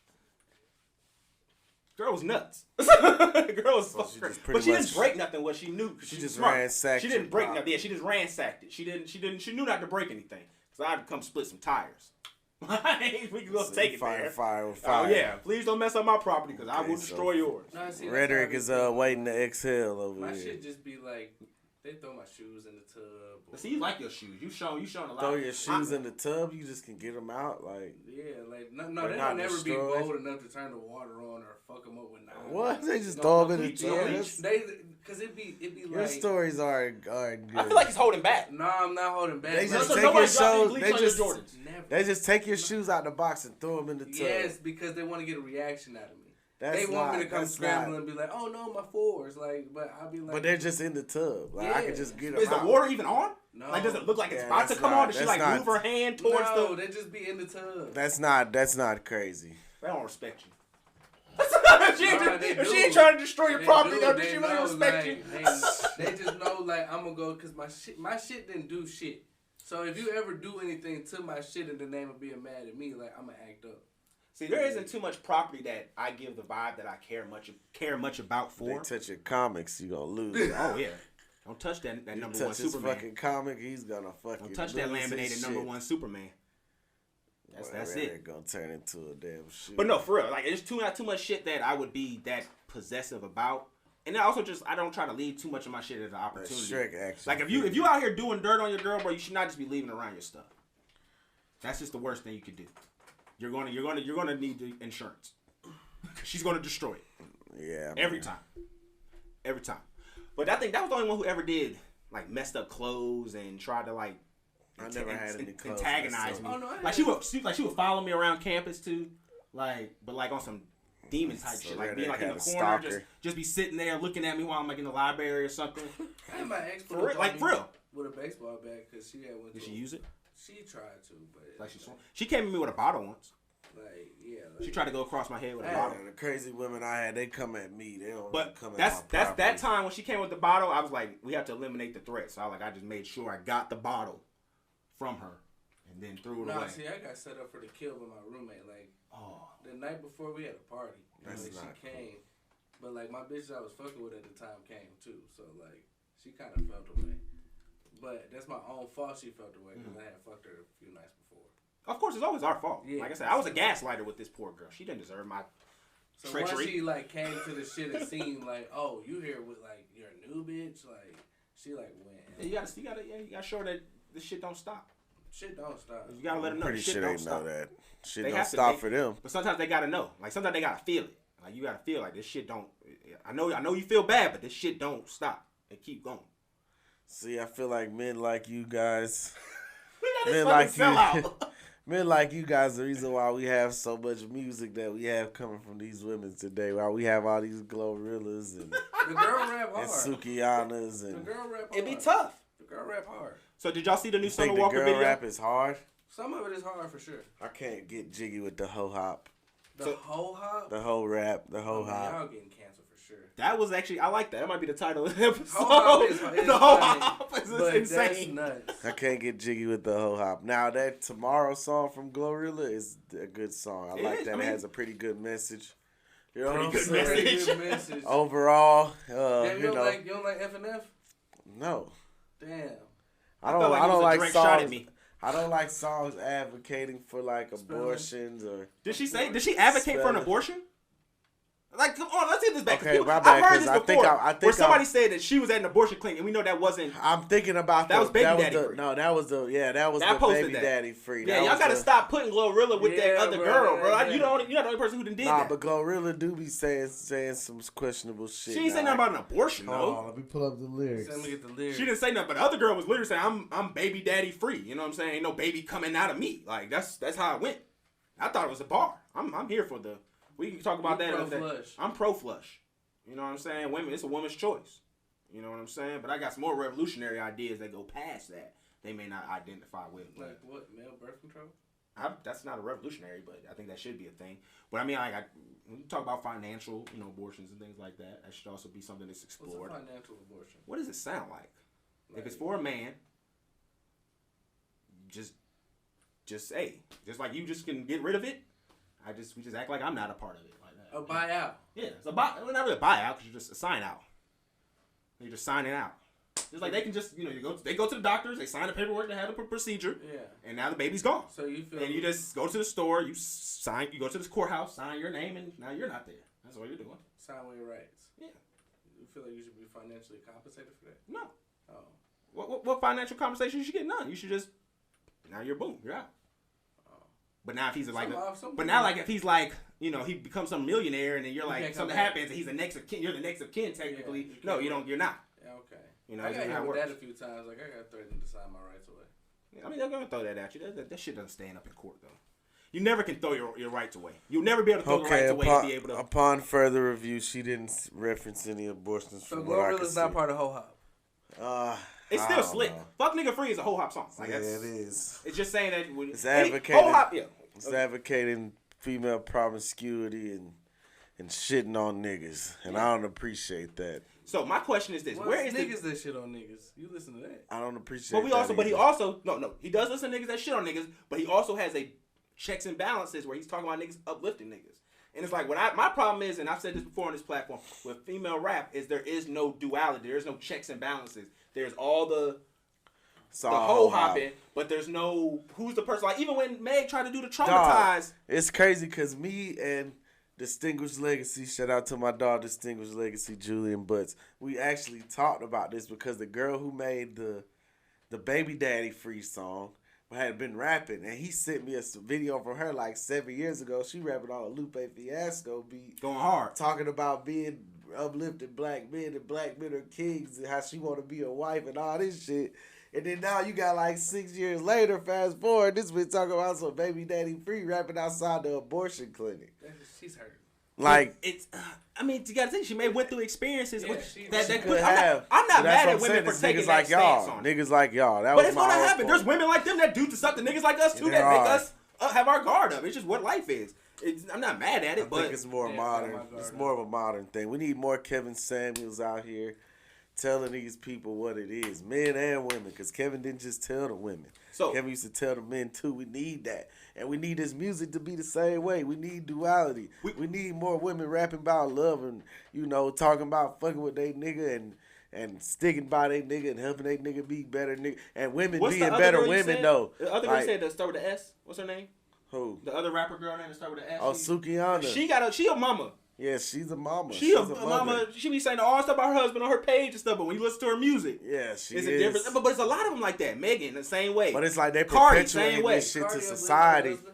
Girl was nuts. Girl was fucking crazy. But she didn't break nothing. What she knew, she just smart. ransacked. She didn't break nothing. Yeah, she just ransacked it. She knew not to break anything. So I had to come split some tires. We can go take it there. Fire. Oh yeah, please don't mess up my property because I will destroy yours. No, see, Rhetoric is waiting to exhale over my here. shit just be like, they throw my shoes in the tub. See, you like your shoes. You showing a lot. Throw your shoes in the tub. You just can get them out. Like no, they don't never be bold enough to turn the water on or fuck them up with knives. What? They just throw them in the tub. Because it be your like stories are good. I feel like it's holding back. No, I'm not holding back. They just so take your shoes. shoes. They just take your shoes out the box and throw them in the tub. Yes, because they want to get a reaction out of me. They want me to come scramble and be like, "Oh no, my fours!" Like, but I'll be like, but they're just in the tub. Like I can just get them. Is the water even on? No. Like, does it look like it's about to come on? Does she like move her hand towards the? No, they just be in the tub. That's not crazy. They don't respect you. If she ain't trying to destroy your property, does she really respect you? They just know like I'm gonna go because my shit didn't do shit. So if you ever do anything to my shit in the name of being mad at me, like I'm gonna act up. See, there isn't too much property that I give the vibe that I care much about for. They touch your comics, you gonna lose. Oh yeah, don't touch that number one Superman. Touch his fucking comic, he's gonna fucking. Don't touch that laminated number one Superman. That's it. They're gonna turn into a damn shit. But no, for real, like it's not too much shit that I would be that possessive about. And I also I don't try to leave too much of my shit as an opportunity. Like if you out here doing dirt on your girl, bro, you should not just be leaving around your stuff. That's just the worst thing you could do. You're gonna need the insurance. She's gonna destroy it. Yeah. Every time. But I think that was the only one who ever did like messed up clothes and tried to like. I never had any clothes. Antagonize me. Oh, no, like she would follow me around campus too, but on some demon type shit, like being like in the corner, just be sitting there looking at me while I'm like in the library or something. I had my ex for real with a baseball bat because she had one. Did she use it? She tried to, but like she came at me with a bottle once. Like she tried to go across my head with a bottle. The crazy women I had, they come at me. They don't come at that's my property. that time when she came with the bottle. I was like, we have to eliminate the threat. So I just made sure I got the bottle from her and then threw it away. See, I got set up for the kill with my roommate. Like, the night before we had a party. That's she not came, but like my bitch I was fucking with at the time came too. So like she kind of felt away. But that's my own fault. She felt away because I had fucked her a few nights before. Of course, it's always our fault. Yeah, like I said, I was a gaslighter with this poor girl. She didn't deserve my so treachery. Once she like came to the shit and seen like, oh, you here with like your new bitch, like She like win. Yeah, you gotta show her that this shit don't stop. Shit don't stop. You gotta let them know. Pretty Shit sure don't they stop. know that. Shit They don't have to, stop for them. But sometimes they gotta know. Like sometimes they gotta feel it. Like you gotta feel like this shit don't. I know you feel bad, but this shit don't stop. And keep going. See, I feel like men like you guys. Men like you. Men like you guys, the reason why we have so much music that we have coming from these women today. Why we have all these Glorillas and The girl rap hard. and Sukianas The and. girl rap hard. It be tough. The girl rap hard. So did y'all see the new You think Summer the Walker girl video? rap is hard? Some of it is hard for sure. I can't get jiggy with the Hoe Hop, The whole hop. the whole rap, the Hoe Man, Hop. y'all getting canceled for sure. That was actually I like that. That might be the title of the episode. Hoe Hop is the Hoe funny, Hop is but insane. That's nuts. I can't get jiggy with the Hoe Hop. Now that Tomorrow song from Glorilla is a good song. I It like is. that. I mean, it has a pretty good message. You know Pretty what I'm good saying? message. Pretty good message. Overall, Damn, you know, you don't like F&F? no, Damn. I felt don't. like I it was don't a like direct shot at songs. me. I don't like songs advocating for like abortions or. Did she advocate for an abortion? Like, come on, let's get this back. Okay, my bad, I've heard 'cause this I before, think I where think somebody said that she was at an abortion clinic, and we know that wasn't. I'm thinking about That was Baby Daddy the, Free. No, that was the That the posted Baby that. Daddy Free. Yeah, That y'all was gotta the- stop putting Glorilla with that Yeah, other bro, girl, bro. yeah. You're the only person who done did Nah, that. but Glorilla do be saying some questionable shit. She ain't say nothing about an abortion though. Oh, let me pull up the lyrics. Let me get the lyrics. She didn't say nothing, but the other girl was literally saying, "I'm baby daddy free." You know what I'm saying? Ain't no baby coming out of me. Like that's how it went. I thought it was a bar. I'm here for the. We can talk about You that. pro-flush. I'm pro flush. You know what I'm saying? Women, it's a woman's choice. You know what I'm saying? But I got some more revolutionary ideas that go past that. They may not identify with. Like what? Male birth control? That's not a revolutionary, but I think that should be a thing. But I mean, when you talk about financial, abortions and things like that, that should also be something that's explored. What's a financial abortion? What does it sound like? If it's for a man, just say, just like you just can get rid of it. We just act like I'm not a part of it like that. A buyout. Yeah, it's not really a buyout because you're just a sign out. You're just signing out. Just like they can just, they go to the doctors, they sign the paperwork, they have the procedure, Yeah. and now the baby's gone. So you feel? And you just go to the store, you go to this courthouse, sign your name, and now you're not there. That's all you're doing. sign away your rights. Yeah. You feel like you should be financially compensated for that? No. Oh. What financial compensation you should get? None. You should just now you're boom, you're out. But now if he's like, if he's like, he becomes some millionaire, and then you're like something happens, and he's the next of kin. You're the next of kin technically. Yeah, no, you don't. You're not. Yeah, okay. I got hit with that a few times. Like I got threatened to sign my rights away. I mean, they're gonna throw that at you. That shit doesn't stand up in court though. You never can throw your rights away. You'll never be able to throw the rights away and be able to. Upon further review, she didn't reference any abortions. So from what I Glorilla's can not see. part of Hoe Hop. It's I still don't slick. know. Fuck nigga free is a Hoe Hop song. Like Yeah, that's, it is. It's just saying that It's advocating. Hoe Hop, yeah. It's advocating female promiscuity and shitting on niggas, and I don't appreciate that. So my question is this: Well, where is niggas that shit on niggas? You listen to that? I don't appreciate. But he does listen to niggas that shit on niggas, but he also has a checks and balances where he's talking about niggas uplifting niggas. And it's like my problem is, and I've said this before on this platform, with female rap is there is no duality, there is no checks and balances. There's all the hoe hopping, but there's no who's the person. Like even when Meg tried to do the traumatized, it's crazy because me and Distinguished Legacy, shout out to my dog Distinguished Legacy, Julian Butts. We actually talked about this because the girl who made the Baby Daddy Free song had been rapping, and he sent me a video from her like 7 years ago. She rapping on a Lupe Fiasco beat, going hard, talking about being uplifted black men and black men are kings and how she want to be a wife and all this shit. And then now you got like 6 years later, fast forward, this bitch talking about some Baby Daddy Free rapping outside the abortion clinic. She's hurt. Like it's. I mean, you gotta think she may went through experiences that could have. I'm not mad at what women for taking niggas that like stance y'all. on it. Niggas like y'all. That But was it's my gonna whole happen. point. There's women like them that do to something niggas like us too that make us have our guard up. It's just what life is. I'm not mad at it, I but think it's more modern. It's more of a modern thing. We need more Kevin Samuels out here telling these people what it is, men and women, because Kevin didn't just tell the women. So Kevin used to tell the men too. We need that, and we need this music to be the same way. We need duality. We need more women rapping about love and talking about fucking with they nigga and sticking by they nigga and helping they nigga be better nigga, and women what's being better women though. The other girl said that start with the S. What's her name? Who? The other rapper girl name that start with the S. Oh, Sukiana. She a mama. Yeah, she's a mama. She's a mother. mama. She be saying all stuff about her husband on her page and stuff, but when you listen to her music, yeah, she it's is. a difference. But there's a lot of them like that. Megan, the same way. But it's like they Cardi, perpetuating same way. this shit Cardi to up with her society. husband.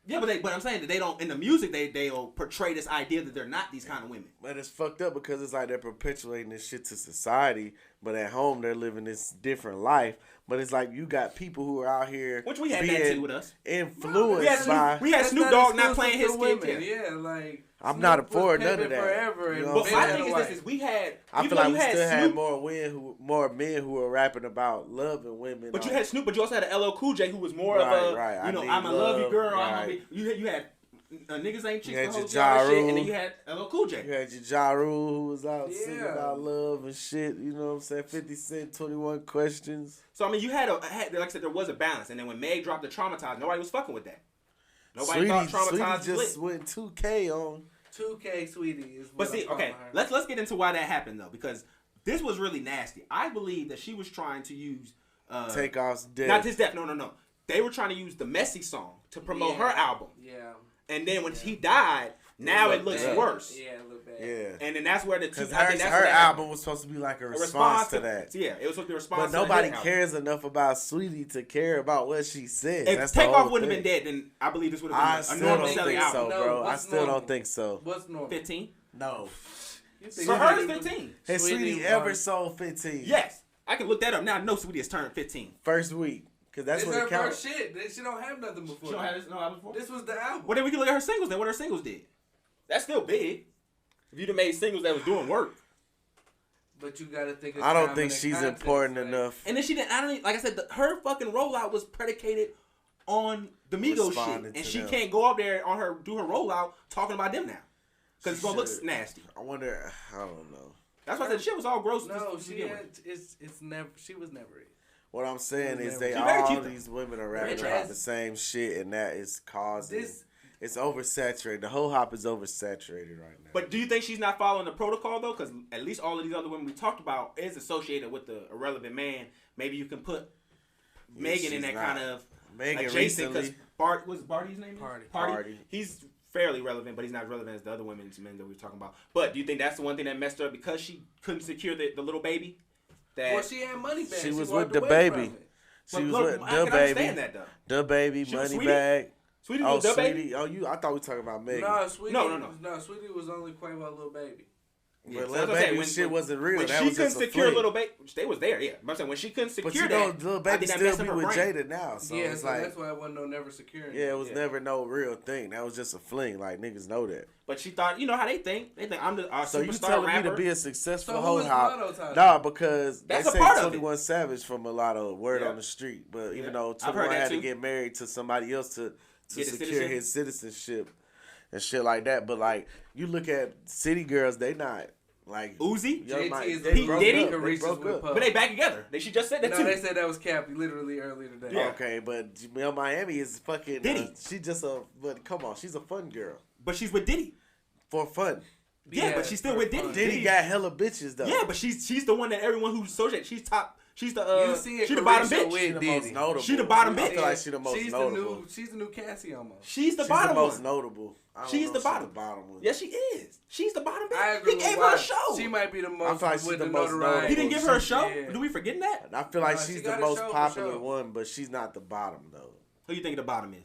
Yeah, but I'm saying that they don't in the music they'll portray this idea that they're not these kind of women. But it's fucked up because it's like they're perpetuating this shit to society, but at home they're living this different life. But it's like you got people who are out here, Which we had being that too with us. influenced by. We had That's Snoop not Dogg not exclusive playing his to kids. women. Yeah. Yeah, like I'm Snoop not was for none of pimping that. Forever, You and know But what my I'm saying? thing is we had. I even feel though like you we had still had Snoop, more men who were rapping about loving women. but you like- had Snoop, but you also had an LL Cool J who was more of a, Right. I you know, need I'm a love you love, girl. right. You had niggas ain't chicks You had for hoes, your all that Ja shit, Rule. and then you had LL Cool You J. had your Ja Rule who was out singing Yeah. about love and shit. You know what I'm saying? 50 Cent, 21 Questions. So I mean, you had like I said, there was a balance, and then when Meg dropped the Traumatized, nobody was fucking with that. Nobody thought Traumatized Sweetie was just lit. went 2K on. 2K Sweetie is. But what see, I'm calling okay, her. let's get into why that happened though, because this was really nasty. I believe that she was trying to use Takeoff's death. not his death. No. They were trying to use the Messy song to promote her album, Yeah. and then when he died, now it looks bad. worse. Yeah, it looked bad. Yeah. And then that's where the two. Because I think that's her where that album was supposed to be like a response to that. Yeah, it was supposed to be a response. But to the nobody hit album. cares enough about Sweetie to care about what she said. If That's the Takeoff whole wouldn't have thing. been dead, then I believe this would I have been still a don't normal think selling so, album. No, bro. I what's still normal? don't think so. What's normal? 15. No. You think For her, Sweetie it's was- 15. Has Sweetie Sweetie was ever already- sold 15? Yes, I can look that up now. I know Sweetie has turned 15. First week. Because that's It's what her it counts. first shit. She don't have nothing before. She don't have this no album before. This was the album. Well, then we can look at her singles. Then what her singles did? That's still big. If you'd have made singles that was doing work. But you gotta think. Of I don't time think and she's context, important like, enough. And then she didn't. I don't. Like I said, her fucking rollout was predicated on the Migos Responding shit, and to she them. can't go up there on her do her rollout talking about them now, because it's She gonna look should. nasty. I wonder. I don't know. That's why I said the shit was all gross. No, to she begin with. had, it's never. She was never it. What I'm saying is they She very all cute, though. these women are rapping Very about nice. the same shit, and that is causing. This- It's oversaturated. The Hoe Hop is oversaturated right now. But do you think she's not following the protocol though? Because at least all of these other women we talked about is associated with the irrelevant man. Maybe you can put Yeah, Megan in she's that not. kind of Megan adjacent. Because recently. Bart was Barty's name? Party. Party. He's fairly relevant, but he's not as relevant as the other women's men that we were talking about. But do you think that's the one thing that messed her up because she couldn't secure the little baby? That Well, she had money back. She was walked with the away baby. from it. She but was look, with I the can understand baby. that though. The baby, She was money Sweetie? bag. Sweetie Oh, was the baby. Sweetie. Oh, I thought we were talking about Megan. No, Sweetie. No. No, Sweetie was only Quavo little baby. Yeah, But so Lil that's what I'm saying, Baby shit wasn't real. When That she was couldn't just a secure fling. little baby, they was there. Yeah, but I'm saying when she couldn't secure But you know, that, Lil I Baby think that still messed be up her with brain. Jada now. So Yeah, it's so like, that's why it wasn't no never securing. yeah, it was Yeah. never no real thing. That was just a fling. Like, niggas know that. But she thought, you know how they think. They think I'm the So you superstar telling rapper. me to be a successful So who Hoe is Hop? Lotto Tyler? Nah, because That's they a say part of it. 21 Savage from a lot of word Yeah. on the street. But Yeah. even though I've heard 21 that had to too. get married to somebody else to Get his secure citizenship. his citizenship and shit like that. But like, you look at City Girls, they not like Uzi? Young JT Mike, is they He broke did up. it? They Reaches broke with up. Puff. But they back together. She just said that No, too. they said that was Cap literally earlier today. Yeah. Okay, but Young Miami is fucking. Diddy. She just a. But come on, she's a fun girl But she's with Diddy. for fun. Yeah, but she's still for with Diddy. fun. Diddy got hella bitches though. Yeah, but she's the one that everyone who's associated. She's top. She's the You see it, she the bottom Carisha bitch. with She the most Diddy. notable. She the bottom I bitch. feel like she the most she's notable. She's the new Cassie almost. She's the She's bottom the most one. notable. I don't She's know the if bottom. the bottom one. Yeah, she is. She's the bottom bitch. I agree He with gave her Wyatt. a show. She might be the most feel like she's with the the most notoriety. notable. He didn't give her a show. Yeah. Do we forgetting that? I feel like Nah, she she's the got a most show for popular sure. one, but she's not the bottom though. Who you think the bottom is?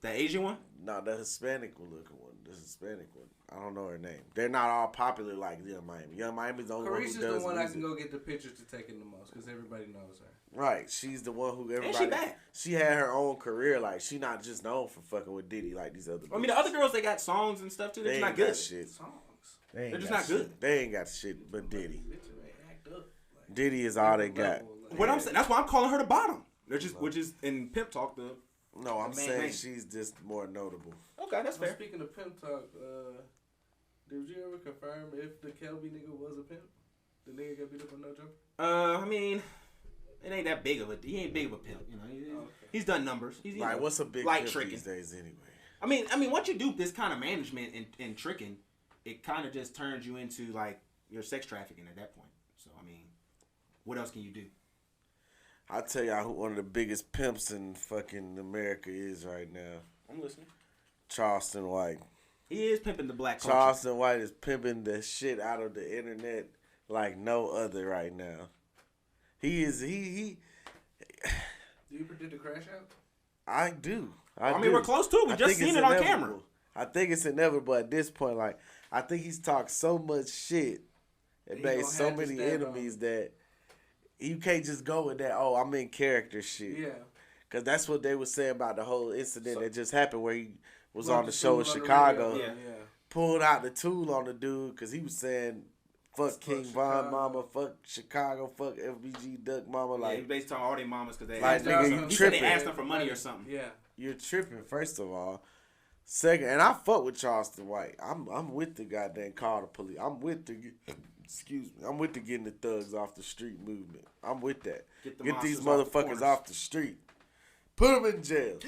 That Asian one? No, the Hispanic looking one. The Hispanic one. I don't know her name. They're not all popular like Young Miami. Young Miami's the only one who Carisha's does the one I music. can go get the pictures to take in the most because everybody knows her. Right, she's the one who she everybody. bad. She had her own career. Like she not just known for fucking with Diddy like these other. I mean, the other girls they got songs and stuff too. They're they just ain't not got good. shit. Songs. They ain't They're just got not shit. good. They ain't got shit but Diddy. Bitches ain't act up. Like, Diddy is all they got. level, like- What I'm saying, that's why I'm calling her the bottom. They're just, which is in pimp talk the. No, I'm The main saying name. she's just more notable. Okay, that's Well, fair. speaking of pimp talk, did you ever confirm if the Kelpy nigga was a pimp? The nigga got beat up on No Jumper? I mean, it ain't that big of a. He ain't big of a pimp. You know, Okay. he's done numbers. He's Like, what's a big light pimp tricking. these days anyway? I mean, once you do this kind of management and tricking, it kind of just turns you into like your sex trafficking at that point. So I mean, what else can you do? I'll tell y'all who one of the biggest pimps in fucking America is right now. I'm listening. Charleston White. He is pimping the black culture. Charleston White is pimping the shit out of the internet like no other right now. He is he. Do you predict a crash out? I do. I mean, we're close to it. We just seen it on camera. I think it's inevitable at this point. Like, I think he's talked so much shit and made so many enemies that you can't just go with that, oh, I'm in character shit. Yeah. Because that's what they were saying about the whole incident that just happened where he was on the show in Chicago. Yeah. Pulled out the tool on the dude because he was saying, fuck King Von Mama, fuck Chicago, fuck FBG Duck Mama. Like, he was based on all their mamas because they like, asked nigga, them. you He said tripping. they asked them for money or something. Yeah. You're tripping, first of all. Second, and I fuck with Charleston White. I'm with the goddamn call the police. I'm with the I'm with the getting the thugs off the street movement. I'm with that. Get these motherfuckers off the street. Put them in jail.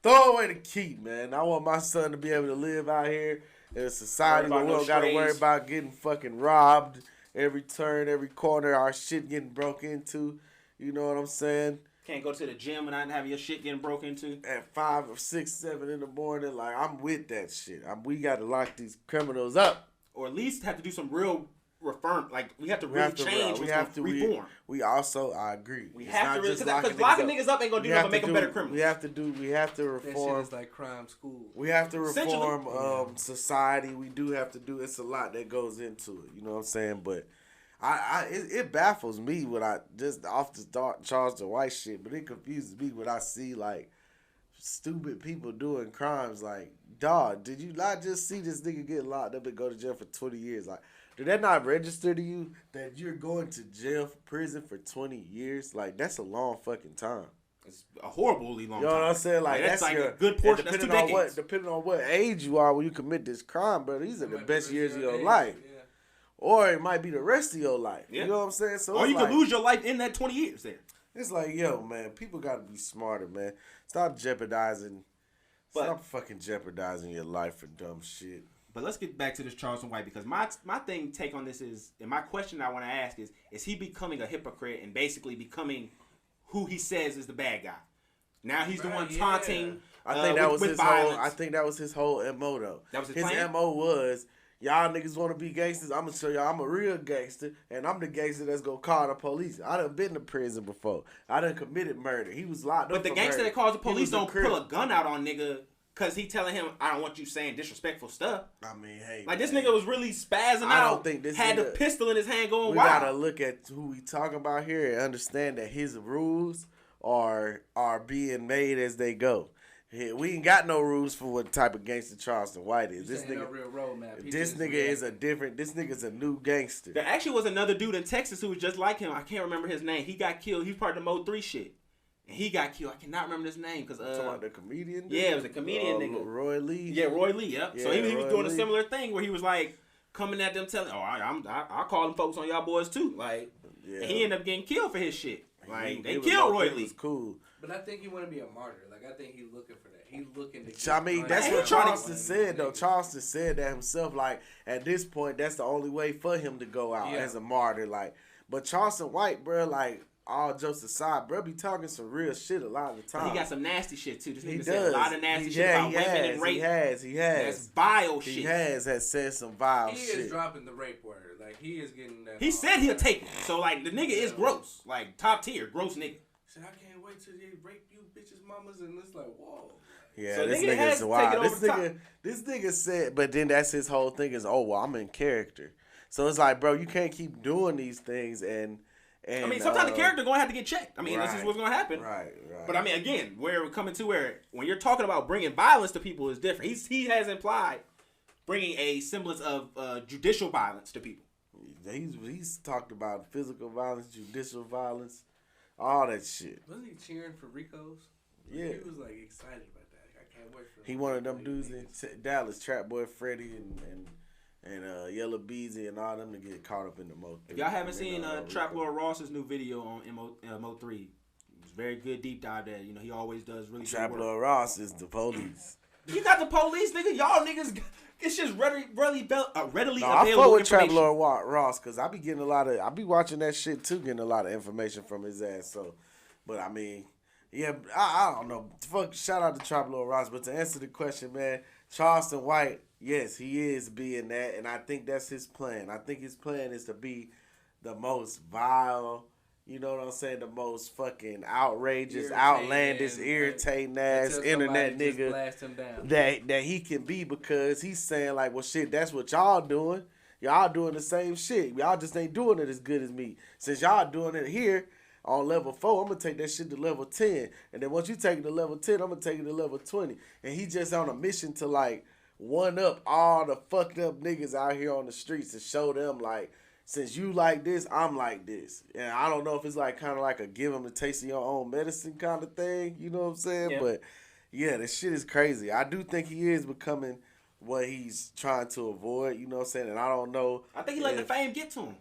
Throw away the key, man. I want my son to be able to live out here in a society where we don't got to worry about getting fucking robbed every turn, every corner, our shit getting broke into. You know what I'm saying? Can't go to the gym and not have your shit getting broke into. At 5 or 6, 7 in the morning, like, I'm with that shit. We got to lock these criminals up. Or at least have to do some real reform. Like, we have to really change. We have to reform. We also, I agree. We have to really, because locking niggas up ain't going to do nothing but make them better criminals. We have to reform. That shit is like crime school. We have to reform society. We do have to do, it's a lot that goes into it. You know what I'm saying? But it baffles me when I just off the start Charleston White shit, but it confuses me when I see like stupid people doing crimes. Like, dog, did you not just see this nigga get locked up and go to jail for 20 years? Like, did that not register to you that you're going to jail, prison for 20 years? Like, that's a long fucking time. It's a horribly long time. You know what I'm saying? Like, that's like a good portion. That's 2 decades. Depending on what age you are when you commit this crime, bro, these are the best years of your life. Yeah. Or it might be the rest of your life. Yeah. You know what I'm saying? So or you could lose your life in that 20 years there. It's like, yo, man, people got to be smarter, man. Stop fucking jeopardizing your life for dumb shit. But let's get back to this Charleston White, because my take on this is, and my question I want to ask is he becoming a hypocrite and basically becoming who he says is the bad guy? Now he's the one taunting. I think that was his violence. I think that was his whole MO though. That was his MO was, y'all niggas want to be gangsters. I'm gonna show y'all I'm a real gangster, and I'm the gangster that's gonna call the police. I done been to prison before. I done committed murder. He was locked up. But the gangster that calls the police don't pull a gun out on nigga because he telling him, I don't want you saying disrespectful stuff. I mean, hey, like, this nigga was really spazzing out. I don't think this had the pistol in his hand going wild. We gotta look at who we talking about here and understand that his rules are being made as they go. We ain't got no rules for what type of gangster Charleston White is. This nigga, real roadmap. This nigga's a new gangster. There actually was another dude in Texas who was just like him. I can't remember his name. He got killed. He was part of the Mo 3 shit. And he got killed. I cannot remember his name. Talking about the comedian? Dude? Yeah, it was a comedian nigga. Roy Lee? Yeah, Roy Lee, yep. Yeah, so he was doing a similar thing where he was like coming at them telling, I'll call them folks on y'all boys too. Like, and he ended up getting killed for his shit. Like, they killed Roy Lee. Cool. But I think he want to be a martyr. Like, I think he's looking for that. He's looking to. I mean, that's what Charleston said, though. Charleston said that himself. Like, at this point, that's the only way for him to go out as a martyr. Like, but Charleston White, bro, like, all jokes aside, bro, be talking some real shit a lot of the time. But he got some nasty shit too. This nigga said a lot of nasty shit about women and rape. He has. That's vile shit. He has said some vile shit. He is dropping the rape word. Like, he is getting that. He said he'll take it. So, like, the nigga is gross. Like, top tier, gross nigga. Said, I can't wait till they rape you bitches mamas, and it's like, whoa. Yeah, so this nigga's wild. This nigga said, but then that's his whole thing is, oh, well, I'm in character. So it's like, bro, you can't keep doing these things and I mean, sometimes the character gonna have to get checked. I mean, this is what's gonna happen. Right. But I mean, again, where we're coming to where when you're talking about bringing violence to people is different. He has implied bringing a semblance of judicial violence to people. He's talked about physical violence, judicial violence, all that shit. Wasn't he cheering for Rico's? Yeah. He was like excited about that. I can't wait for him. He one of them dudes in Dallas, Trap Boy Freddy and Yellow Beezy and all them to get caught up in the Mo 3. If y'all haven't seen Trap Lord Ross's new video on Mo 3, it's very good deep dive there. You know, he always does really Trap good work. Lord Ross is the police. You got the police, nigga. Y'all niggas, it's just readily available. I fuck with Trap Lord Ross because I be watching that shit too, getting a lot of information from his ass. So, but I mean, Yeah, I don't know. Fuck, shout out to Trap Lord Ross. But to answer the question, man, Charleston White, yes, he is being that, and I think that's his plan. I think his plan is to be the most vile, you know what I'm saying, the most fucking outrageous, outlandish, irritating ass internet nigga blast him down. that he can be, because he's saying like, well, shit, that's what y'all doing. Y'all doing the same shit. Y'all just ain't doing it as good as me. Since y'all doing it here on level 4, I'm gonna take that shit to level 10. And then once you take it to level 10, I'm gonna take it to level 20. And he just on a mission to like one up all the fucked up niggas out here on the streets and show them like, since you like this, I'm like this. And I don't know if it's like kind of like a give them a taste of your own medicine kind of thing. You know what I'm saying? Yeah. But yeah, this shit is crazy. I do think he is becoming what he's trying to avoid. You know what I'm saying? And I don't know. I think he let the fame get to him.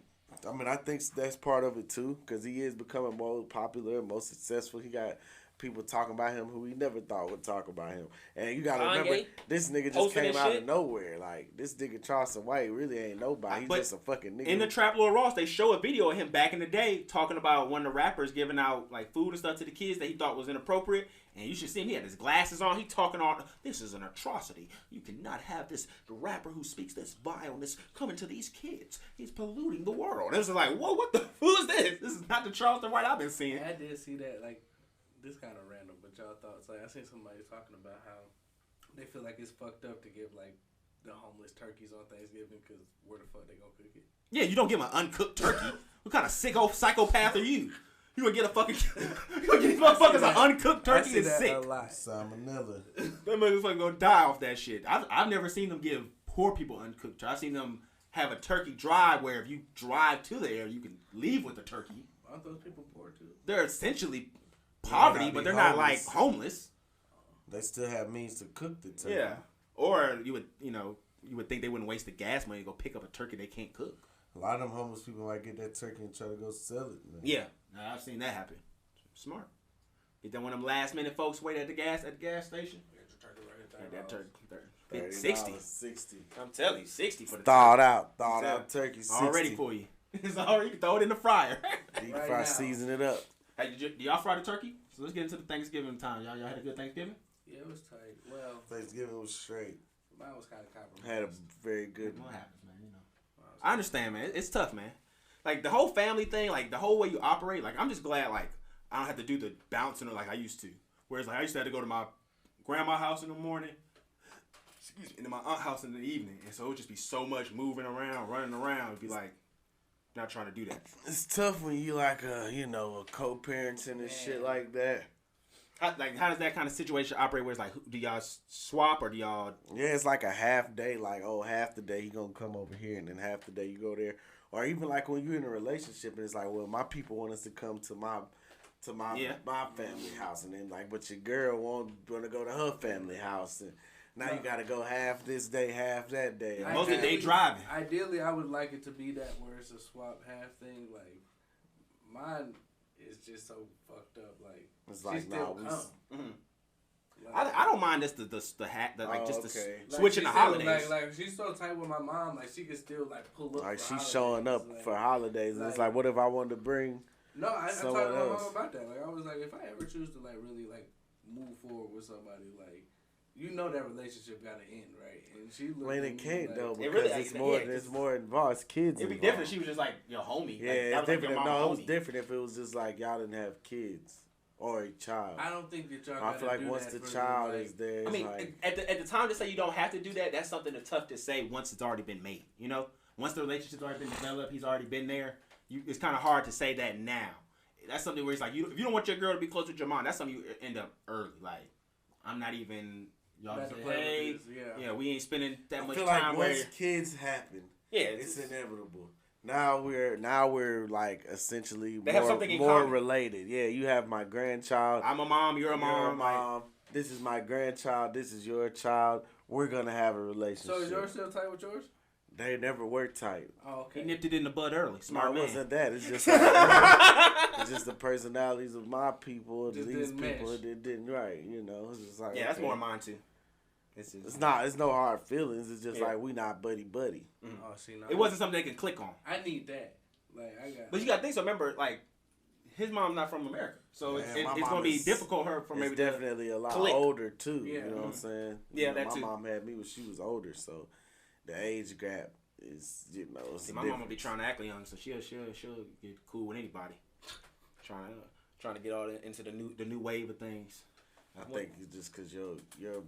I mean, I think that's part of it too, because he is becoming more popular and more successful. He got people talking about him who we never thought would talk about him. And you gotta remember, this nigga just came out of nowhere. Like, this nigga Charleston White really ain't nobody. He's just a fucking nigga. In the Trap Lord Ross, they show a video of him back in the day talking about one of the rappers giving out like food and stuff to the kids that he thought was inappropriate. And you should see him. He had his glasses on. He talking on, this is an atrocity. You cannot have this rapper who speaks this vileness coming to these kids. He's polluting the world. And it was like, whoa, what the, who is this? This is not the Charleston White I've been seeing. Yeah, I did see that. Like, this kind of random, but y'all thoughts. Like, I seen somebody talking about how they feel like it's fucked up to give like the homeless turkeys on Thanksgiving because where the fuck they gonna cook it? Yeah, you don't give him an uncooked turkey. What kind of psychopath are you? You gonna get a fucking, you gonna get these motherfuckers an uncooked turkey and sick. Salmonella. That motherfucker gonna die off that shit. I've never seen them give poor people uncooked turkey. I've seen them have a turkey drive where if you drive to there, you can leave with the turkey. Aren't those people poor too? They're essentially poverty, but they're not like homeless. They still have means to cook the turkey. Yeah. Or you would think they wouldn't waste the gas money to go pick up a turkey they can't cook. A lot of them homeless people might get that turkey and try to go sell it. Man. Yeah, I've seen that happen. Smart. Get that one of them last minute folks wait at the gas station. Get that turkey. $60. I'm telling you, $60 for the thawed turkey. Thawed out turkey. 60. All ready for you. It's already, you can throw it in the fryer. Deep fry, season it up. Hey, do y'all fry the turkey? So let's get into the Thanksgiving time. Y'all had a good Thanksgiving? Yeah, it was tight. Well, Thanksgiving was straight. Mine was kind of compromised. Had a very good. What happens, man? You know. I understand, man. It's tough, man. Like the whole family thing, like the whole way you operate. Like I'm just glad, like I don't have to do the bouncing like I used to. Whereas like I used to have to go to my grandma's house in the morning, and to my aunt's house in the evening, and so it would just be so much moving around, running around. It'd be like not trying to do that. It's tough when you like a co-parenting and shit like that. How does that kind of situation operate? Where it's like, do y'all swap or do y'all? Yeah, it's like a half day. Like, half the day he gonna come over here, and then half the day you go there. Or even like when you're in a relationship, and it's like, well, my people want us to come to my family house, and then like, but your girl want to go to her family house, and now you got to go half this day, half that day. Most of the day driving. Ideally, I would like it to be that where it's a swap half thing. Like mine is just so fucked up. Like it's like I don't mind this the hat switching like the holidays. Like she's so tight with my mom. Like she can still like pull up. Like she's showing up for holidays, and it's like, what if I wanted to bring? No, I talked to my else? mom about that. Like I was like, if I ever choose to like really like move forward with somebody, like you know that relationship gotta end, right? And she looked. I mean, it can't like, though, because really, it's more involved. It's kids. It'd be involved. different if she was just like your homie. Yeah, like, it's different. Like No, it was different if it was just like y'all didn't have kids or a child. I don't think that y'all. I feel like once the child is there, it's I mean, like, at the time to say you don't have to do that, that's something that's tough to say once it's already been made. You know, once the relationship's already been developed, he's already been there. It's kind of hard to say that now. That's something where it's like if you don't want your girl to be close with your mom, that's something you end up early. Like I'm not even. Y'all say, hey, yeah, we ain't spending that much time. I feel like once kids happen, it's inevitable. Now we're like essentially more related. Yeah, you have my grandchild. I'm a mom. You're a mom. Like, this is my grandchild. This is your child. We're gonna have a relationship. So is yours still tight with yours? They never work tight. Oh, okay. He nipped it in the bud early. Smart man. It wasn't that. It's just it's just the personalities of my people and these people. It didn't right. You know, it's just like that's more mine too. It's no hard feelings. It's just like we not buddy. Mm-hmm. Oh, see, no, it wasn't something they can click on. I need that. Like I got. But you got to think. So remember, like his mom's not from America, so Yeah, it's my going to mom be is- difficult for maybe It's definitely a lot click. older too. Yeah. You know what I'm saying? Yeah, You know, that my too. mom had me when she was older, so the age gap is, you know, it's See, my mom will be different. trying to act young, so she'll get cool with anybody. Trying to get all into the new wave of things. I think it's just because your